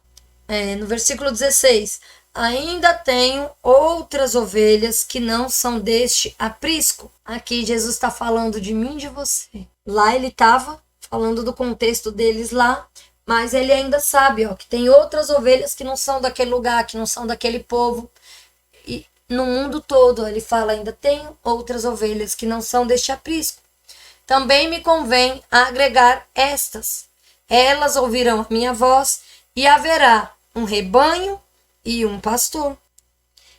no versículo 16, ainda tenho outras ovelhas que não são deste aprisco. Aqui Jesus está falando de mim e de você. Lá ele estava falando do contexto deles lá, mas ele ainda sabe que tem outras ovelhas que não são daquele lugar, que não são daquele povo. E no mundo todo. Ele fala ainda, tenho outras ovelhas que não são deste aprisco. Também me convém agregar estas. Elas ouvirão a minha voz e haverá um rebanho e um pastor.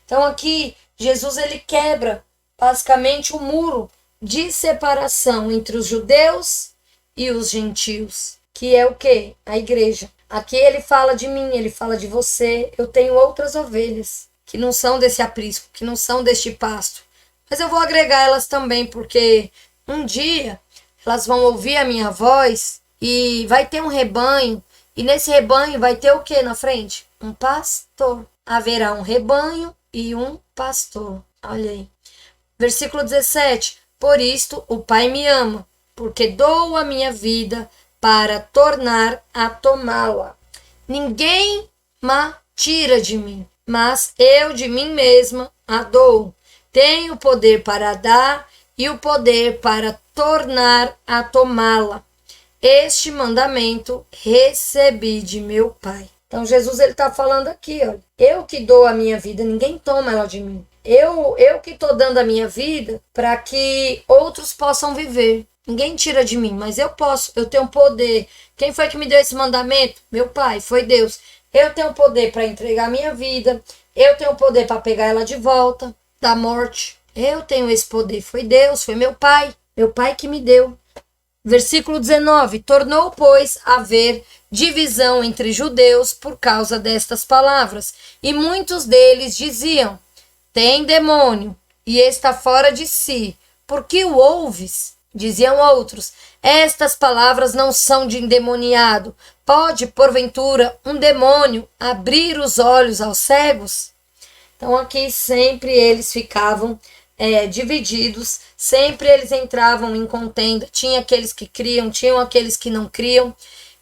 Então aqui, Jesus ele quebra basicamente o muro de separação entre os judeus e os gentios, que é o quê? A igreja. Aqui ele fala de mim, ele fala de você. Eu tenho outras ovelhas que não são desse aprisco, que não são deste pasto. Mas eu vou agregar elas também, porque um dia elas vão ouvir a minha voz e vai ter um rebanho. E nesse rebanho vai ter o que na frente? Um pastor. Haverá um rebanho e um pastor. Olha aí. Versículo 17. Por isto o Pai me ama, porque dou a minha vida para tornar a tomá-la. Ninguém ma tira de mim, mas eu de mim mesma a dou. Tenho o poder para dar e o poder para tornar a tomá-la. Este mandamento recebi de meu Pai. Então Jesus ele está falando aqui, olha, eu que dou a minha vida, ninguém toma ela de mim. Eu que estou dando a minha vida para que outros possam viver. Ninguém tira de mim, mas eu posso, eu tenho poder. Quem foi que me deu esse mandamento? Meu Pai, foi Deus. Eu tenho poder para entregar a minha vida, eu tenho poder para pegar ela de volta da morte. Eu tenho esse poder, foi Deus, foi meu Pai que me deu. Versículo 19, tornou, pois, a haver divisão entre judeus por causa destas palavras, e muitos deles diziam, tem demônio, e está fora de si, por que o ouves? Diziam outros, estas palavras não são de endemoniado, pode, porventura, um demônio abrir os olhos aos cegos? Então aqui sempre eles ficavam divididos, sempre eles entravam em contenda, tinha aqueles que criam, tinham aqueles que não criam,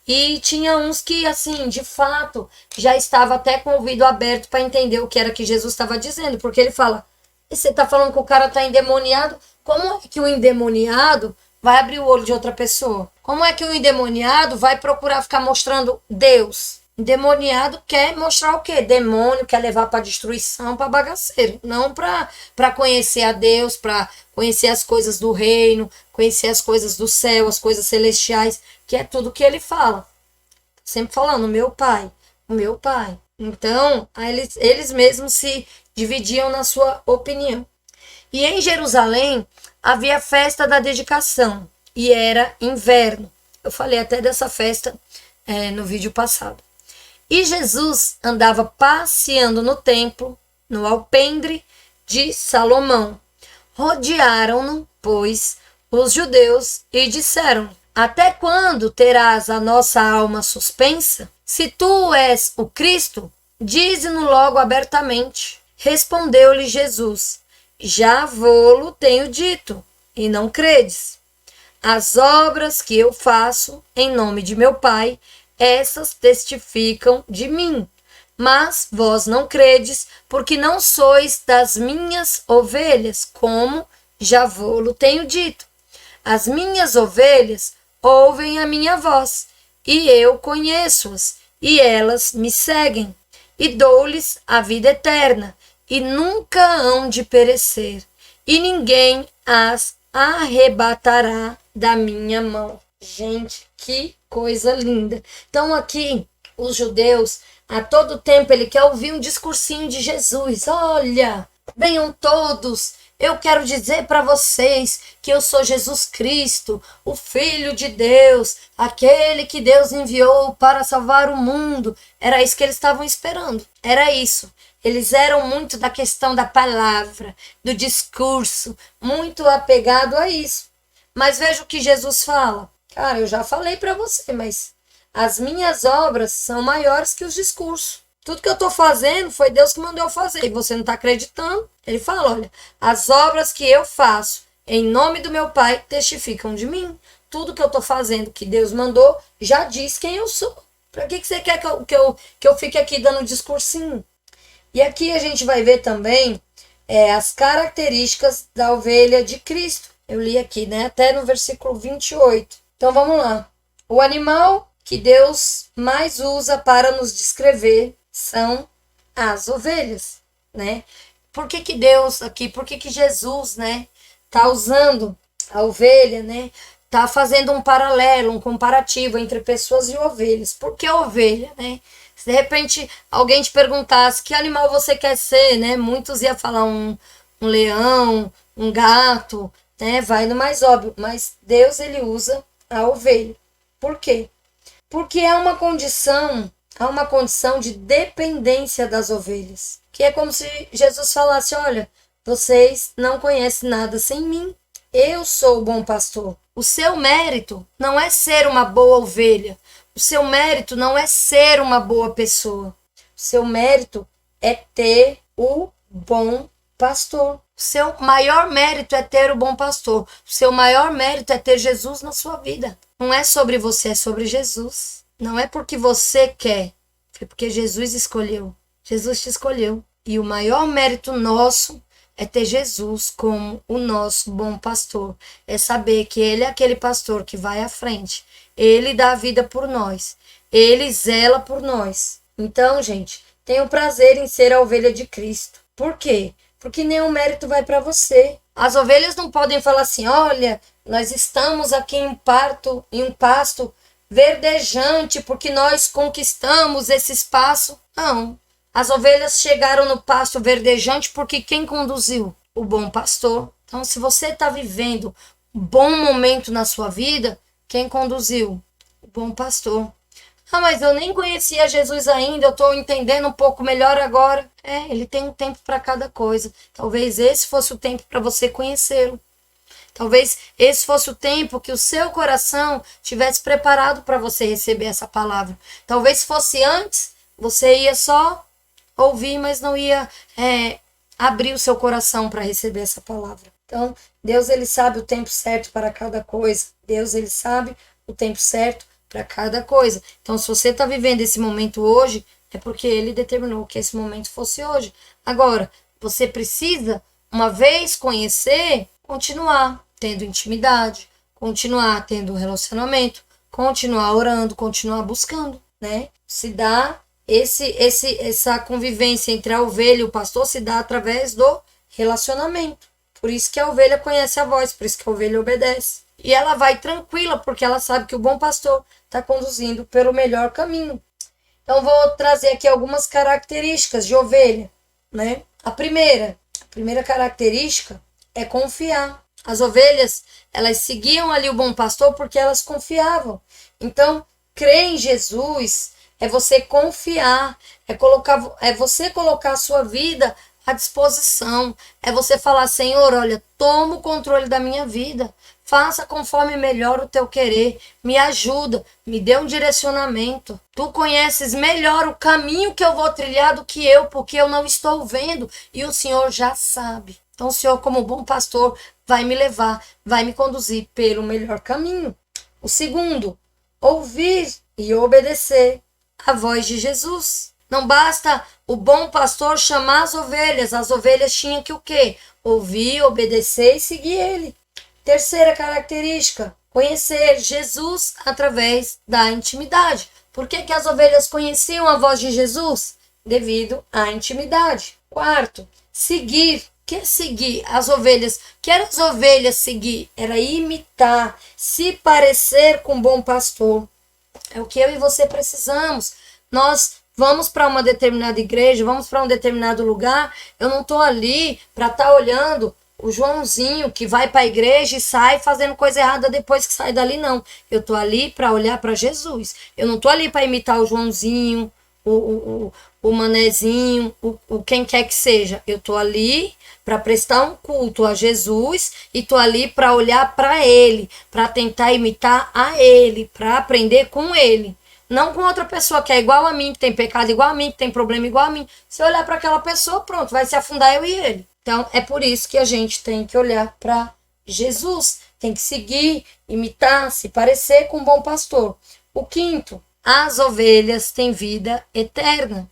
e tinha uns que, assim, de fato, já estava até com o ouvido aberto para entender o que era que Jesus estava dizendo, porque ele fala, você está falando que o cara está endemoniado, como é que o endemoniado vai abrir o olho de outra pessoa? Como é que o endemoniado vai procurar ficar mostrando Deus? Endemoniado quer mostrar o quê? Demônio, quer levar para destruição, para bagaceiro. Não para conhecer a Deus, para conhecer as coisas do reino, conhecer as coisas do céu, as coisas celestiais, que é tudo que ele fala. Sempre falando, o meu Pai. Então, eles mesmos se dividiam na sua opinião. E em Jerusalém havia a festa da dedicação, e era inverno. Eu falei até dessa festa no vídeo passado. E Jesus andava passeando no templo, no alpendre de Salomão. Rodearam-no, pois, os judeus e disseram, até quando terás a nossa alma suspensa? Se tu és o Cristo, dize-no logo abertamente. Respondeu-lhe Jesus, já vô-lo tenho dito, e não credes. As obras que eu faço em nome de meu Pai, essas testificam de mim, mas vós não credes, porque não sois das minhas ovelhas, como já vô-lo tenho dito. As minhas ovelhas ouvem a minha voz, e eu conheço-as, e elas me seguem, e dou-lhes a vida eterna, e nunca hão de perecer, e ninguém as arrebatará da minha mão. Gente, que coisa linda. Então aqui, os judeus, a todo tempo, ele quer ouvir um discursinho de Jesus. Olha, venham todos, eu quero dizer para vocês que eu sou Jesus Cristo, o Filho de Deus, aquele que Deus enviou para salvar o mundo. Era isso que eles estavam esperando, era isso. Eles eram muito da questão da palavra, do discurso, muito apegado a isso. Mas veja o que Jesus fala. Cara, eu já falei para você, mas as minhas obras são maiores que os discursos. Tudo que eu estou fazendo foi Deus que mandou eu fazer. E você não está acreditando? Ele fala, olha, as obras que eu faço em nome do meu Pai testificam de mim. Tudo que eu estou fazendo que Deus mandou já diz quem eu sou. Para que você quer que eu fique aqui dando discursinho? E aqui a gente vai ver também as características da ovelha de Cristo. Eu li aqui, né? Até no versículo 28. Então vamos lá. O animal que Deus mais usa para nos descrever são as ovelhas, né? por que que Deus aqui, por que que Jesus, né, tá usando a ovelha, né? Tá fazendo um paralelo, um comparativo entre pessoas e ovelhas. Por que ovelha, né? Se de repente alguém te perguntasse que animal você quer ser, né? Muitos iam falar um leão, um gato, né? Vai no mais óbvio. Mas Deus, ele usa a ovelha. Por quê? Porque há uma condição de dependência das ovelhas. Que é como se Jesus falasse, olha, vocês não conhecem nada sem mim. Eu sou o bom pastor. O seu mérito não é ser uma boa ovelha. O seu mérito não é ser uma boa pessoa. O seu mérito é ter o bom pastor. O seu maior mérito é ter o bom pastor. O seu maior mérito é ter Jesus na sua vida. Não é sobre você, é sobre Jesus. Não é porque você quer, é porque Jesus escolheu. Jesus te escolheu. E o maior mérito nosso é ter Jesus como o nosso bom pastor. É saber que ele é aquele pastor que vai à frente. Ele dá a vida por nós. Ele zela por nós. Então, gente, tenha o prazer em ser a ovelha de Cristo. Por quê? Porque nenhum mérito vai para você. As ovelhas não podem falar assim, olha, nós estamos aqui em um pasto verdejante porque nós conquistamos esse espaço. Não. As ovelhas chegaram no pasto verdejante porque quem conduziu? O bom pastor. Então, se você está vivendo um bom momento na sua vida, quem conduziu? O bom pastor. Ah, mas eu nem conhecia Jesus ainda, eu estou entendendo um pouco melhor agora. Ele tem um tempo para cada coisa. Talvez esse fosse o tempo para você conhecê-lo. Talvez esse fosse o tempo que o seu coração tivesse preparado para você receber essa palavra. Talvez fosse antes, você ia só ouvir, mas não ia abrir o seu coração para receber essa palavra. Então, Deus, ele sabe o tempo certo para cada coisa. Deus, ele sabe o tempo certo para cada coisa. Então, se você está vivendo esse momento hoje, é porque ele determinou que esse momento fosse hoje. Agora, você precisa, uma vez conhecer, continuar tendo intimidade, continuar tendo relacionamento, continuar orando, continuar buscando, né? Se dá essa convivência entre a ovelha e o pastor se dá através do relacionamento. Por isso que a ovelha conhece a voz, por isso que a ovelha obedece. E ela vai tranquila, porque ela sabe que o bom pastor está conduzindo pelo melhor caminho. Então, vou trazer aqui algumas características de ovelha, né? A primeira característica é confiar. As ovelhas, elas seguiam ali o bom pastor porque elas confiavam. Então, crer em Jesus é você confiar, é você colocar a sua vida à disposição, é você falar, Senhor, olha, toma o controle da minha vida, faça conforme melhor o teu querer, me ajuda, me dê um direcionamento. Tu conheces melhor o caminho que eu vou trilhar do que eu, porque eu não estou vendo e o Senhor já sabe. Então o Senhor, como bom pastor, vai me levar, vai me conduzir pelo melhor caminho. O segundo, ouvir e obedecer a voz de Jesus. Não basta o bom pastor chamar as ovelhas tinham que o quê? Ouvir, obedecer e seguir ele. Terceira característica, conhecer Jesus através da intimidade. Por que as ovelhas conheciam a voz de Jesus? Devido à intimidade. Quarto, seguir. O que é seguir as ovelhas? O que eram as ovelhas seguir? Era imitar, se parecer com o bom pastor. É o que eu e você precisamos. Nós vamos para uma determinada igreja, vamos para um determinado lugar. Eu não estou ali para estar olhando o Joãozinho que vai para a igreja e sai fazendo coisa errada depois que sai dali, não. Eu estou ali para olhar para Jesus. Eu não estou ali para imitar o Joãozinho, o Manezinho, o quem quer que seja. Eu estou ali para prestar um culto a Jesus e estou ali para olhar para ele, para tentar imitar a ele, para aprender com ele. Não com outra pessoa que é igual a mim, que tem pecado igual a mim, que tem problema igual a mim. Se eu olhar para aquela pessoa, pronto, vai se afundar eu e ele. Então, é por isso que a gente tem que olhar para Jesus, tem que seguir, imitar, se parecer com um bom pastor. O quinto, as ovelhas têm vida eterna.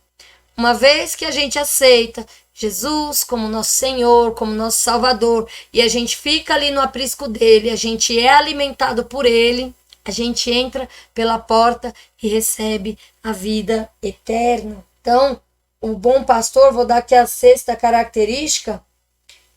Uma vez que a gente aceita Jesus como nosso Senhor, como nosso Salvador, e a gente fica ali no aprisco dele, a gente é alimentado por ele, a gente entra pela porta e recebe a vida eterna. Então, o bom pastor, vou dar aqui a sexta característica,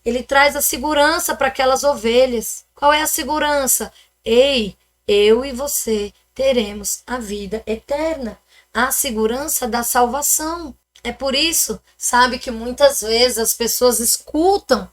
ele traz a segurança para aquelas ovelhas. Qual é a segurança? Ei, eu e você teremos a vida eterna, a segurança da salvação. É por isso, sabe, que muitas vezes as pessoas escutam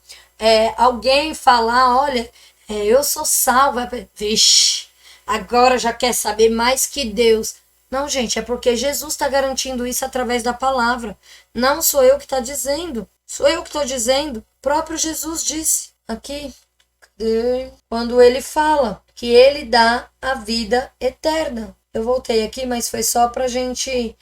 alguém falar, olha, eu sou salvo. Vixe, agora já quer saber mais que Deus. Não, gente, é porque Jesus está garantindo isso através da palavra. Não sou eu que está dizendo. Sou eu que estou dizendo. O próprio Jesus disse aqui, quando ele fala que ele dá a vida eterna. Eu voltei aqui, mas foi só pra gente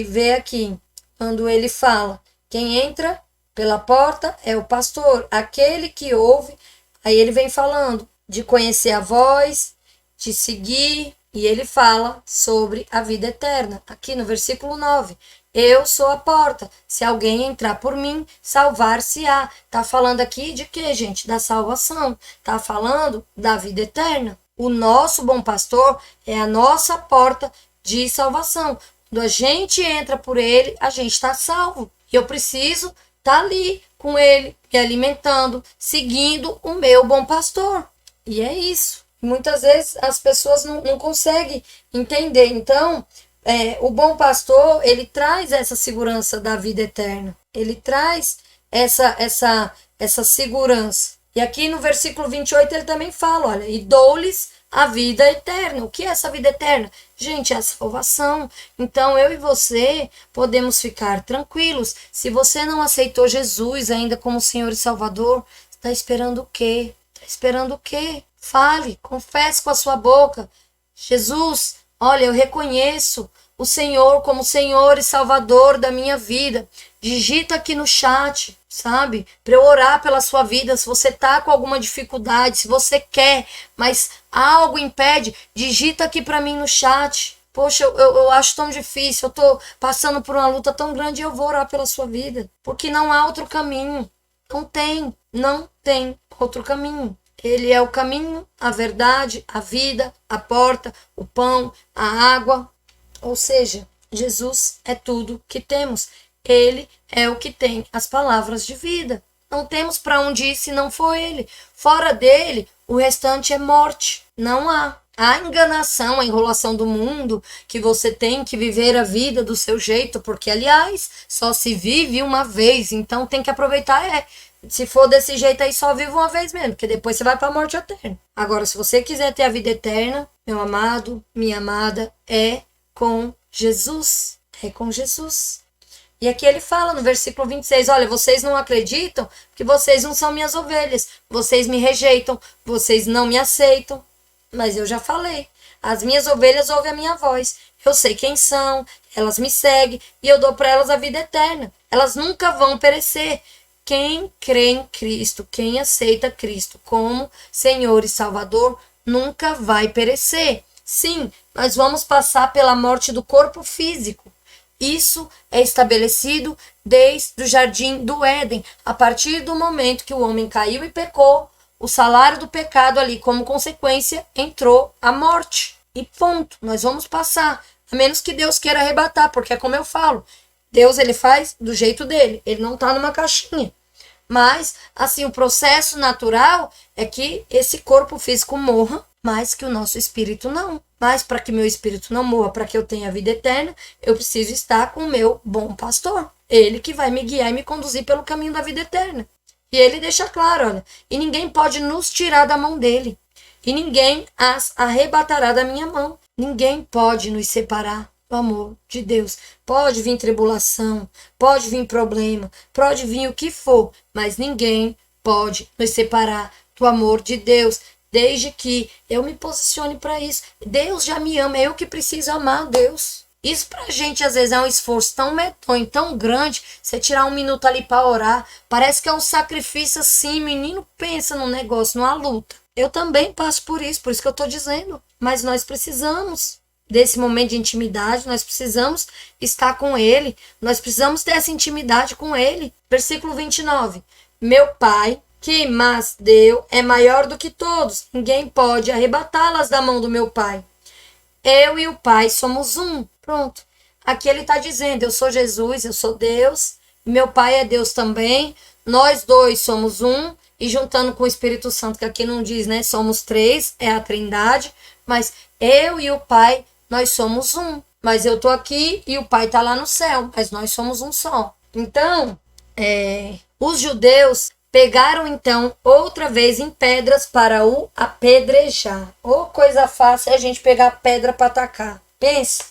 ver aqui. Quando ele fala, quem entra pela porta é o pastor, aquele que ouve. Aí ele vem falando de conhecer a voz, de seguir, e ele fala sobre a vida eterna. Aqui no versículo 9. Eu sou a porta. Se alguém entrar por mim, salvar-se-á. Tá falando aqui de quê, gente? Da salvação. Tá falando da vida eterna. O nosso bom pastor é a nossa porta de salvação. Quando a gente entra por ele, a gente está salvo. E eu preciso estar ali com ele, me alimentando, seguindo o meu bom pastor. E é isso. Muitas vezes as pessoas não conseguem entender. Então, o bom pastor, ele traz essa segurança da vida eterna. Ele traz essa segurança. E aqui no versículo 28 ele também fala, olha, e dou-lhes a vida eterna. O que é essa vida eterna? Gente, é a salvação. Então eu e você podemos ficar tranquilos. Se você não aceitou Jesus ainda como Senhor e Salvador, está esperando o quê? Está esperando o quê? Fale, confesse com a sua boca. Jesus, olha, eu reconheço o Senhor como Senhor e Salvador da minha vida. Digita aqui no chat, sabe? Para eu orar pela sua vida. Se você tá com alguma dificuldade, se você quer, mas algo impede, digita aqui para mim no chat. Poxa, eu acho tão difícil, eu tô passando por uma luta tão grande e eu vou orar pela sua vida. Porque não há outro caminho. Não tem outro caminho. Ele é o caminho, a verdade, a vida, a porta, o pão, a água. Ou seja, Jesus é tudo que temos. Ele é o que tem as palavras de vida. Não temos para onde ir se não for ele. Fora dele, o restante é morte. Não há. A enganação, a enrolação do mundo, que você tem que viver a vida do seu jeito, porque, aliás, só se vive uma vez, então tem que aproveitar. Se for desse jeito aí, só vive uma vez mesmo, porque depois você vai para a morte eterna. Agora, se você quiser ter a vida eterna, meu amado, minha amada, é com Jesus. É com Jesus. E aqui ele fala no versículo 26, olha, vocês não acreditam porque vocês não são minhas ovelhas. Vocês me rejeitam, vocês não me aceitam. Mas eu já falei, as minhas ovelhas ouvem a minha voz. Eu sei quem são, elas me seguem e eu dou para elas a vida eterna. Elas nunca vão perecer. Quem crê em Cristo, quem aceita Cristo como Senhor e Salvador, nunca vai perecer. Sim, nós vamos passar pela morte do corpo físico. Isso é estabelecido desde o jardim do Éden. A partir do momento que o homem caiu e pecou, o salário do pecado ali, como consequência, entrou a morte. E ponto, nós vamos passar. A menos que Deus queira arrebatar, porque é como eu falo, Deus ele faz do jeito dele, ele não está numa caixinha. Mas, assim, o processo natural é que esse corpo físico morra, mas que o nosso espírito não. Mas para que meu espírito não morra, para que eu tenha a vida eterna, eu preciso estar com o meu bom pastor. Ele que vai me guiar e me conduzir pelo caminho da vida eterna. E ele deixa claro, olha, e ninguém pode nos tirar da mão dele. E ninguém as arrebatará da minha mão. Ninguém pode nos separar do amor de Deus. Pode vir tribulação, pode vir problema, pode vir o que for, mas ninguém pode nos separar do amor de Deus, desde que eu me posicione para isso. Deus já me ama, é eu que preciso amar Deus. Isso pra gente às vezes é um esforço tão medonho, tão grande, você tirar um minuto ali para orar, parece que é um sacrifício assim, menino pensa num negócio, numa luta. Eu também passo por isso que eu tô dizendo, mas nós precisamos desse momento de intimidade, nós precisamos estar com ele, nós precisamos ter essa intimidade com ele. Versículo 29, meu Pai, que mas deu, é maior do que todos, ninguém pode arrebatá-las da mão do meu Pai. Eu e o Pai somos um. Pronto. aqui ele está dizendo, eu sou Jesus, eu sou Deus, meu Pai é Deus também, nós dois somos um, e juntando com o Espírito Santo, que aqui não diz, né, somos três, é a Trindade, mas eu e o Pai, nós somos um. Mas eu tô aqui e o Pai tá lá no céu, mas nós somos um só. Então, os judeus pegaram então outra vez em pedras para o apedrejar. Ô, coisa fácil é a gente pegar pedra para atacar. Pensa,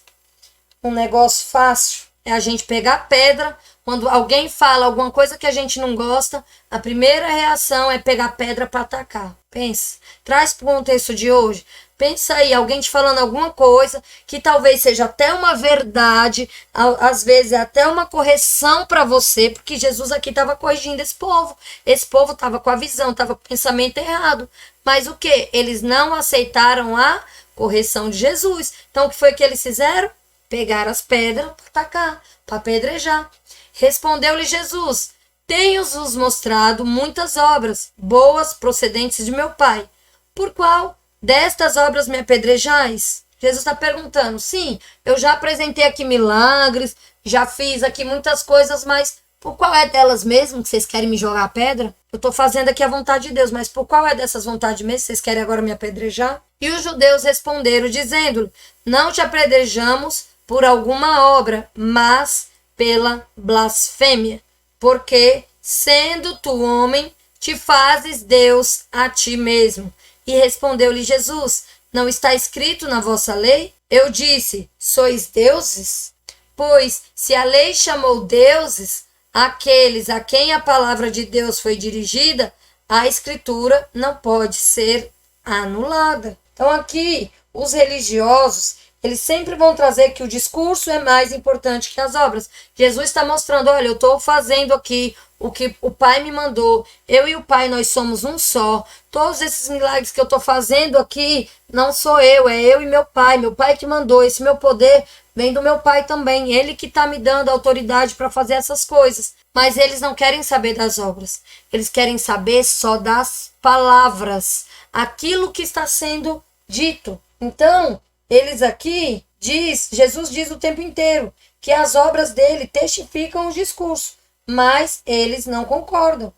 um negócio fácil é a gente pegar pedra. Quando alguém fala alguma coisa que a gente não gosta, a primeira reação é pegar pedra para atacar. Pensa, traz para o contexto de hoje. Pensa aí, alguém te falando alguma coisa que talvez seja até uma verdade, às vezes é até uma correção para você, porque Jesus aqui estava corrigindo esse povo. Esse povo estava com a visão, estava com o pensamento errado. Mas o que? Eles não aceitaram a correção de Jesus. Então o que foi que eles fizeram? Pegaram as pedras para atacar, para apedrejar. Respondeu-lhe Jesus: tenho-vos mostrado muitas obras boas procedentes de meu Pai. Por qual destas obras me apedrejais? Jesus está perguntando. Sim, eu já apresentei aqui milagres, já fiz aqui muitas coisas, mas por qual é delas mesmo que vocês querem me jogar a pedra? Eu estou fazendo aqui a vontade de Deus, mas por qual é dessas vontades mesmo que vocês querem agora me apedrejar? E os judeus responderam, dizendo-lhe: não te apedrejamos por alguma obra, mas pela blasfêmia, porque, sendo tu homem, te fazes Deus a ti mesmo. E respondeu-lhe Jesus: não está escrito na vossa lei? Eu disse: sois deuses? Pois, se a lei chamou deuses aqueles a quem a palavra de Deus foi dirigida, a escritura não pode ser anulada. Então aqui, os religiosos, eles sempre vão trazer que o discurso é mais importante que as obras. Jesus está mostrando, olha, eu estou fazendo aqui o que o Pai me mandou. Eu e o Pai, nós somos um só. Todos esses milagres que eu estou fazendo aqui, não sou eu, é eu e meu Pai. Meu Pai que mandou. Esse meu poder vem do meu Pai também. Ele que está me dando autoridade para fazer essas coisas. Mas eles não querem saber das obras. Eles querem saber só das palavras. Aquilo que está sendo dito. Então, eles aqui, Jesus diz o tempo inteiro que as obras dele testificam o discurso, mas eles não concordam,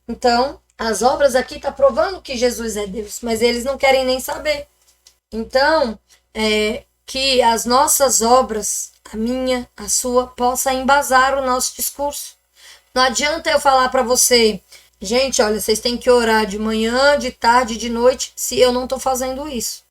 Então, as obras aqui estão provando que Jesus é Deus, mas eles não querem nem saber. Então, que as nossas obras, a minha, a sua, possa embasar o nosso discurso. Não adianta eu falar para você, gente, olha, vocês têm que orar de manhã, de tarde, de noite, se eu não estou fazendo isso.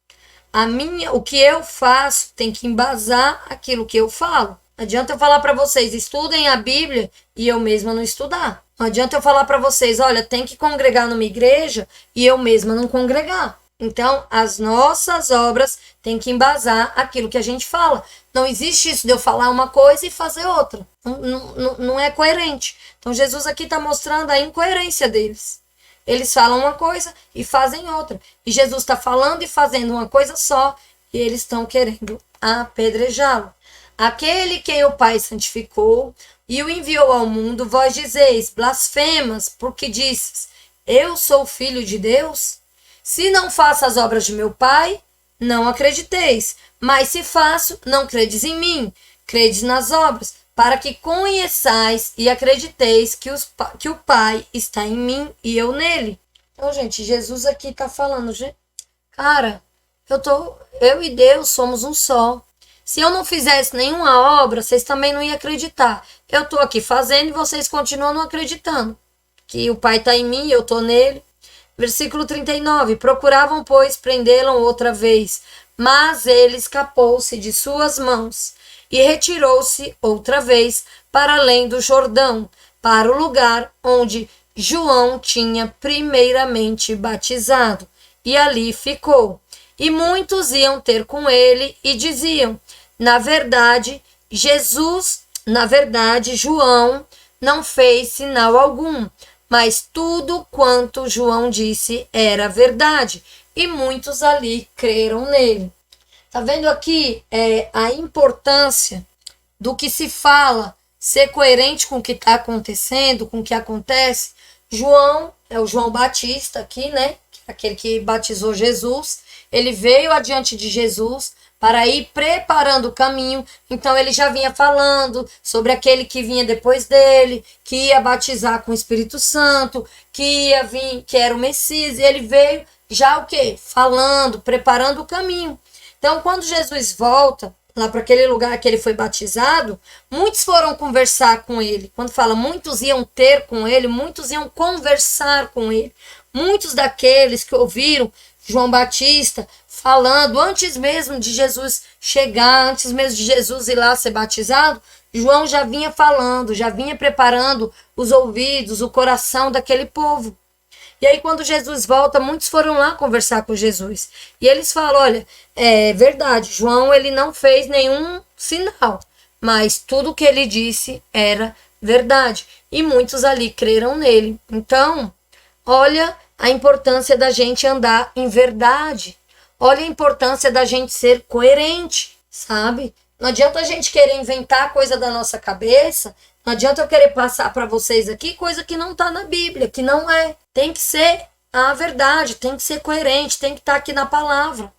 O que eu faço tem que embasar aquilo que eu falo. Não adianta eu falar para vocês, estudem a Bíblia e eu mesma não estudar. Não adianta eu falar para vocês, olha, tem que congregar numa igreja e eu mesma não congregar. Então, as nossas obras têm que embasar aquilo que a gente fala. Não existe isso de eu falar uma coisa e fazer outra. Não é coerente. Então, Jesus aqui está mostrando a incoerência deles. Eles falam uma coisa e fazem outra. E Jesus está falando e fazendo uma coisa só e eles estão querendo apedrejá-lo. Aquele quem o Pai santificou e o enviou ao mundo, vós dizeis, blasfemas, porque disses, eu sou filho de Deus? Se não faço as obras de meu Pai, não acrediteis. Mas se faço, não credes em mim, credes nas obras, para que conheçais e acrediteis que o Pai está em mim e eu nele. Então, gente, Jesus aqui está falando, cara, eu e Deus somos um só. Se eu não fizesse nenhuma obra, vocês também não iam acreditar. Eu estou aqui fazendo e vocês continuam não acreditando. Que o Pai está em mim e eu estou nele. Versículo 39. Procuravam, pois, prendê-lo outra vez, mas ele escapou-se de suas mãos e retirou-se outra vez para além do Jordão, para o lugar onde João tinha primeiramente batizado, e ali ficou. E muitos iam ter com ele e diziam, na verdade, João não fez sinal algum, mas tudo quanto João disse era verdade, e muitos ali creram nele. Tá vendo aqui a importância do que se fala ser coerente com o que está acontecendo, com o que acontece? João, é o João Batista aqui, né? Que aquele que batizou Jesus, ele veio adiante de Jesus para ir preparando o caminho. Então ele já vinha falando sobre aquele que vinha depois dele, que ia batizar com o Espírito Santo, que ia vir, que era o Messias, e ele veio já o quê? Falando, preparando o caminho. Então, quando Jesus volta lá para aquele lugar que ele foi batizado, muitos foram conversar com ele. Quando fala muitos iam ter com ele, muitos iam conversar com ele. Muitos daqueles que ouviram João Batista falando, antes mesmo de Jesus chegar, antes mesmo de Jesus ir lá ser batizado, João já vinha falando, já vinha preparando os ouvidos, o coração daquele povo. E aí, quando Jesus volta, muitos foram lá conversar com Jesus. E eles falam, olha, é verdade, João ele não fez nenhum sinal, mas tudo que ele disse era verdade. E muitos ali creram nele. Então, olha a importância da gente andar em verdade. Olha a importância da gente ser coerente, sabe? Não adianta a gente querer inventar coisa da nossa cabeça. Não adianta eu querer passar para vocês aqui coisa que não está na Bíblia, que não é. Tem que ser a verdade, tem que ser coerente, tem que estar aqui na palavra.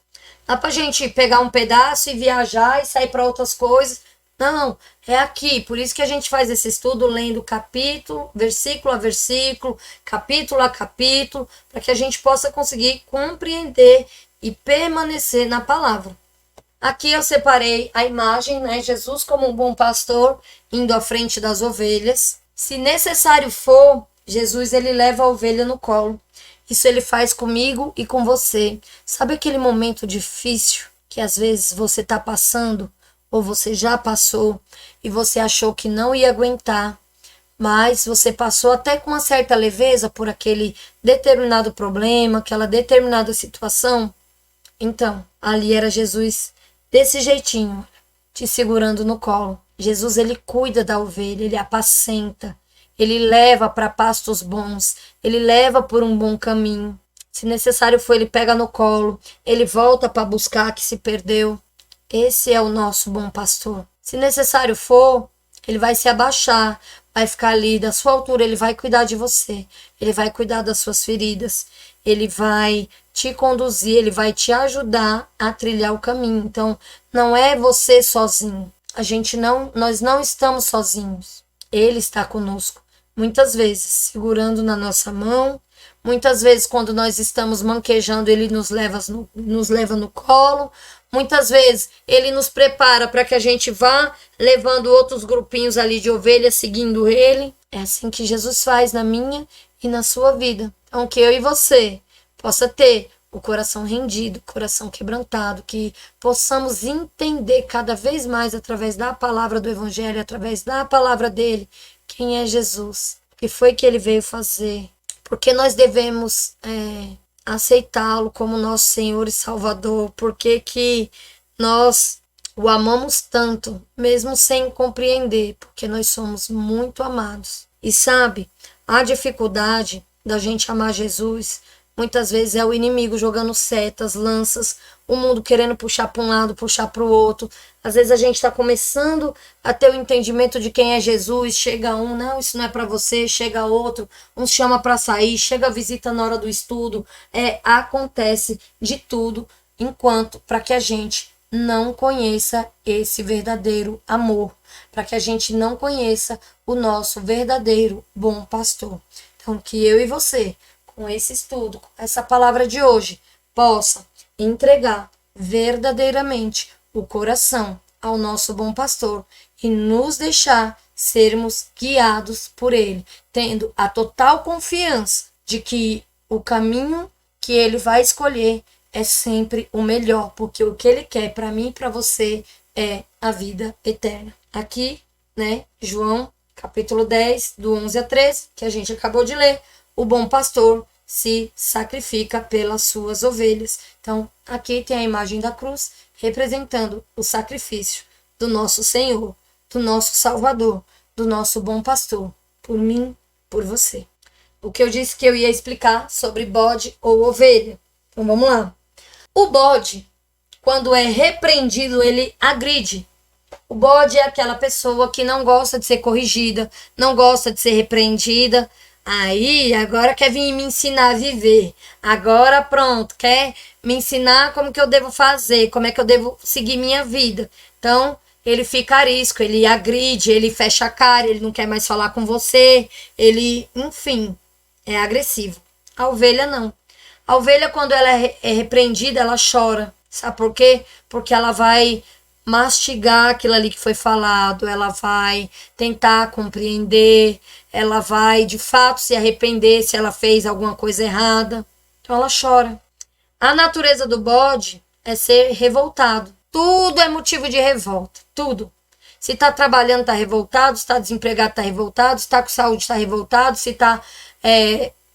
Dá pra gente pegar um pedaço e viajar e sair para outras coisas. Não, é aqui. Por isso que a gente faz esse estudo lendo capítulo, versículo a versículo, capítulo a capítulo, para que a gente possa conseguir compreender e permanecer na palavra. Aqui eu separei a imagem, né? Jesus como um bom pastor indo à frente das ovelhas. Se necessário for, Jesus ele leva a ovelha no colo. Isso ele faz comigo e com você. Sabe aquele momento difícil que às vezes você está passando ou você já passou e você achou que não ia aguentar, mas você passou até com uma certa leveza por aquele determinado problema, aquela determinada situação? Então, ali era Jesus desse jeitinho, te segurando no colo. Jesus, ele cuida da ovelha, ele apacenta, ele leva para pastos bons, ele leva por um bom caminho. Se necessário for, ele pega no colo, ele volta para buscar a que se perdeu. Esse é o nosso bom pastor. Se necessário for, ele vai se abaixar, vai ficar ali da sua altura, ele vai cuidar de você, ele vai cuidar das suas feridas, ele vai te conduzir, ele vai te ajudar a trilhar o caminho. Então, não é você sozinho. Nós não estamos sozinhos. Ele está conosco. Muitas vezes segurando na nossa mão, muitas vezes quando nós estamos manquejando, ele nos leva no colo. Muitas vezes ele nos prepara para que a gente vá levando outros grupinhos ali de ovelhas seguindo ele. É assim que Jesus faz na minha e na sua vida. Então, que eu e você possa ter o coração rendido, o coração quebrantado, que possamos entender cada vez mais através da palavra do Evangelho, através da palavra dele, quem é Jesus, o que foi que ele veio fazer, porque nós devemos aceitá-lo como nosso Senhor e Salvador, porque que nós o amamos tanto, mesmo sem compreender, porque nós somos muito amados. E sabe, a dificuldade da gente amar Jesus, muitas vezes é o inimigo jogando setas, lanças, o mundo querendo puxar para um lado, puxar para o outro. Às vezes a gente está começando a ter o entendimento de quem é Jesus, chega um, não, isso não é para você, chega outro, um chama para sair, chega a visita na hora do estudo. Acontece de tudo, enquanto para que a gente não conheça esse verdadeiro amor, para que a gente não conheça o nosso verdadeiro bom pastor. Então, que eu e você, com esse estudo, com essa palavra de hoje, possa entregar verdadeiramente o coração ao nosso bom pastor e nos deixar sermos guiados por ele, tendo a total confiança de que o caminho que ele vai escolher é sempre o melhor, porque o que ele quer para mim e para você é a vida eterna. Aqui, né, João, capítulo 10, do 11 a 13, que a gente acabou de ler, o bom pastor se sacrifica pelas suas ovelhas. Então, aqui tem a imagem da cruz, representando o sacrifício do nosso Senhor, do nosso Salvador, do nosso bom pastor, por mim, por você. O que eu disse que eu ia explicar sobre bode ou ovelha. Então, vamos lá. O bode, quando é repreendido, ele agride. O bode é aquela pessoa que não gosta de ser corrigida, não gosta de ser repreendida. Aí, agora quer vir me ensinar a viver. Agora pronto, quer me ensinar como que eu devo fazer, como é que eu devo seguir minha vida. Então, ele fica arisco, ele agride, ele fecha a cara, ele não quer mais falar com você, ele, enfim, é agressivo. A ovelha não. A ovelha, quando ela é repreendida, ela chora. Sabe por quê? Porque ela vai mastigar aquilo ali que foi falado, ela vai tentar compreender, ela vai de fato se arrepender se ela fez alguma coisa errada. Então ela chora. A natureza do bode é ser revoltado. Tudo é motivo de revolta, tudo. Se tá trabalhando, tá revoltado, se tá desempregado, tá revoltado, se tá com saúde, tá revoltado, se tá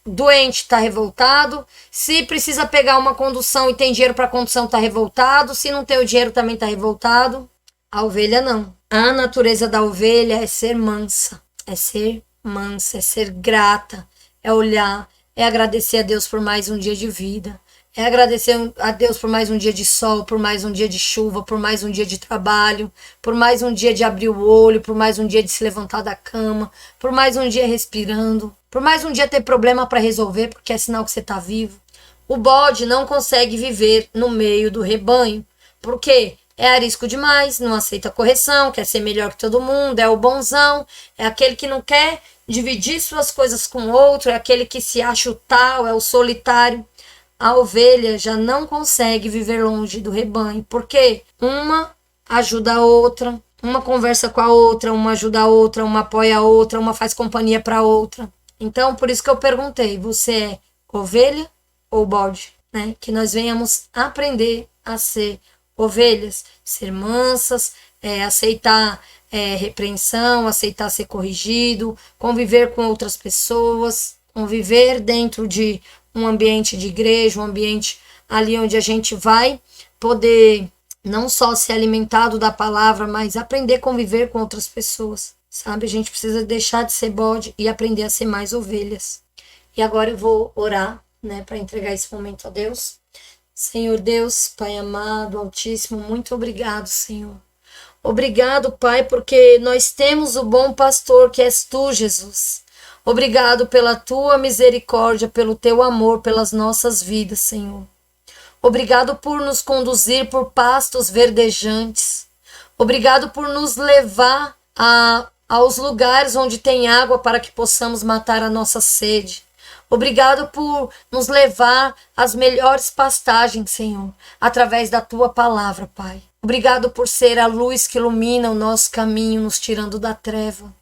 doente, tá revoltado, se precisa pegar uma condução e tem dinheiro para condução, tá revoltado, se não tem o dinheiro também tá revoltado. A ovelha não. A natureza da ovelha é ser mansa, é ser grata, é olhar, é agradecer a Deus por mais um dia de vida, é agradecer a Deus por mais um dia de sol, por mais um dia de chuva, por mais um dia de trabalho, por mais um dia de abrir o olho, por mais um dia de se levantar da cama, por mais um dia respirando, por mais um dia ter problema para resolver, porque é sinal que você está vivo. O bode não consegue viver no meio do rebanho, porque é arisco demais, não aceita correção, quer ser melhor que todo mundo, é o bonzão, é aquele que não quer dividir suas coisas com o outro, é aquele que se acha o tal, é o solitário. A ovelha já não consegue viver longe do rebanho, porque uma ajuda a outra, uma conversa com a outra, uma ajuda a outra, uma apoia a outra, uma faz companhia para a outra. Então, por isso que eu perguntei, você é ovelha ou bode? Né? Que nós venhamos aprender a ser ovelhas, ser mansas, aceitar repreensão, aceitar ser corrigido, conviver com outras pessoas, conviver dentro de um ambiente de igreja, um ambiente ali onde a gente vai poder não só ser alimentado da palavra, mas aprender a conviver com outras pessoas, sabe? A gente precisa deixar de ser bode e aprender a ser mais ovelhas. E agora eu vou orar, né, para entregar esse momento a Deus. Senhor Deus, Pai amado, Altíssimo, muito obrigado, Senhor. Obrigado, Pai, porque nós temos o bom pastor que és tu, Jesus. Obrigado pela tua misericórdia, pelo teu amor, pelas nossas vidas, Senhor. Obrigado por nos conduzir por pastos verdejantes. Obrigado por nos levar aos lugares onde tem água para que possamos matar a nossa sede. Obrigado por nos levar às melhores pastagens, Senhor, através da tua palavra, Pai. Obrigado por ser a luz que ilumina o nosso caminho, nos tirando da treva.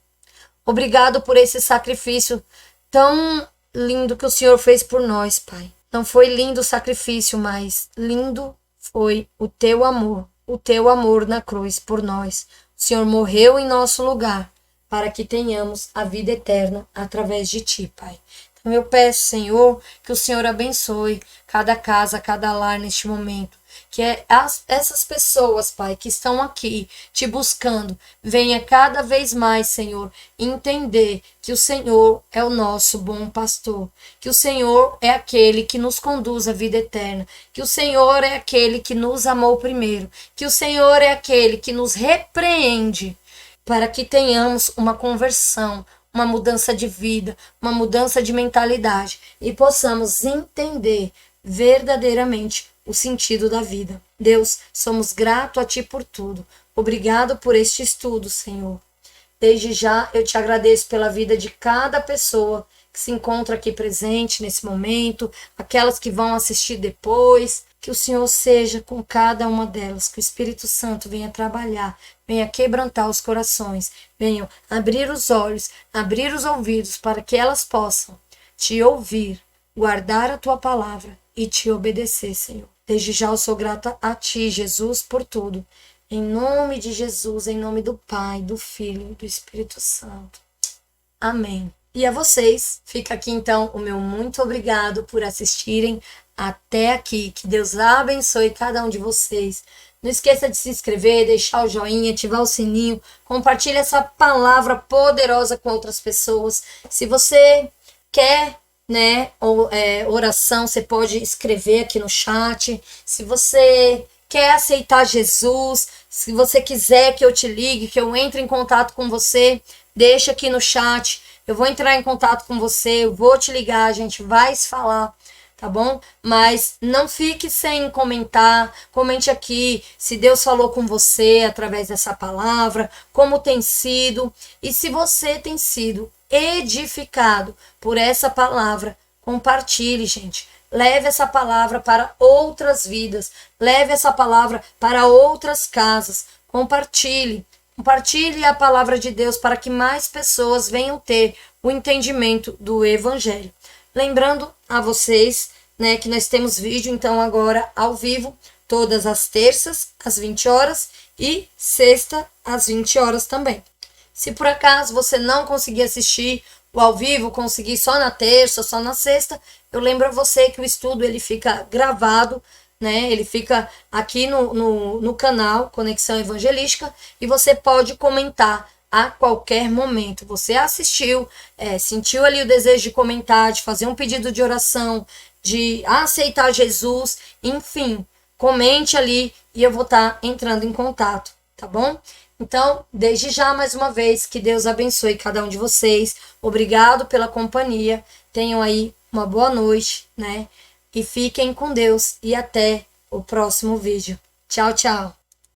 Obrigado por esse sacrifício tão lindo que o Senhor fez por nós, Pai. Não foi lindo o sacrifício, mas lindo foi o teu amor na cruz por nós. O Senhor morreu em nosso lugar para que tenhamos a vida eterna através de ti, Pai. Então eu peço, Senhor, que o Senhor abençoe cada casa, cada lar neste momento. Que essas pessoas, Pai, que estão aqui te buscando, venha cada vez mais, Senhor, entender que o Senhor é o nosso bom pastor, que o Senhor é aquele que nos conduz à vida eterna, que o Senhor é aquele que nos amou primeiro, que o Senhor é aquele que nos repreende para que tenhamos uma conversão, uma mudança de vida, uma mudança de mentalidade e possamos entender verdadeiramente o sentido da vida. Deus, somos gratos a Ti por tudo. Obrigado por este estudo, Senhor. Desde já eu te agradeço pela vida de cada pessoa que se encontra aqui presente nesse momento, aquelas que vão assistir depois. Que o Senhor seja com cada uma delas, que o Espírito Santo venha trabalhar, venha quebrantar os corações, venha abrir os olhos, abrir os ouvidos para que elas possam te ouvir, guardar a Tua palavra e te obedecer, Senhor. Desde já eu sou grata a Ti, Jesus, por tudo. Em nome de Jesus, em nome do Pai, do Filho e do Espírito Santo. Amém. E a vocês, fica aqui então o meu muito obrigado por assistirem até aqui. Que Deus abençoe cada um de vocês. Não esqueça de se inscrever, deixar o joinha, ativar o sininho, compartilhe essa palavra poderosa com outras pessoas. Se você quer oração, você pode escrever aqui no chat. Se você quer aceitar Jesus, se você quiser que eu te ligue, que eu entre em contato com você, deixa aqui no chat. eu vou entrar em contato com você, eu vou te ligar, a gente vai se falar, tá bom? Mas não fique sem comentar, comente aqui se Deus falou com você através dessa palavra, como tem sido, e se você tem sido edificado por essa palavra, compartilhe, gente. Leve essa palavra para outras vidas, leve essa palavra para outras casas, compartilhe. Compartilhe a palavra de Deus para que mais pessoas venham ter o entendimento do Evangelho. Lembrando a vocês, né, que nós temos vídeo então agora ao vivo, todas as terças às 20 horas e sexta às 20 horas também. Se por acaso você não conseguir assistir o ao vivo, conseguir só na terça, só na sexta, eu lembro a você que o estudo ele fica gravado, né? Ele fica aqui no canal Conexão Evangelística e você pode comentar a qualquer momento. Você assistiu, sentiu ali o desejo de comentar, de fazer um pedido de oração, de aceitar Jesus, enfim, comente ali e eu vou estar entrando em contato, tá bom? Então, desde já, mais uma vez, que Deus abençoe cada um de vocês. Obrigado pela companhia. Tenham aí uma boa noite, né? E fiquem com Deus e até o próximo vídeo. Tchau, tchau.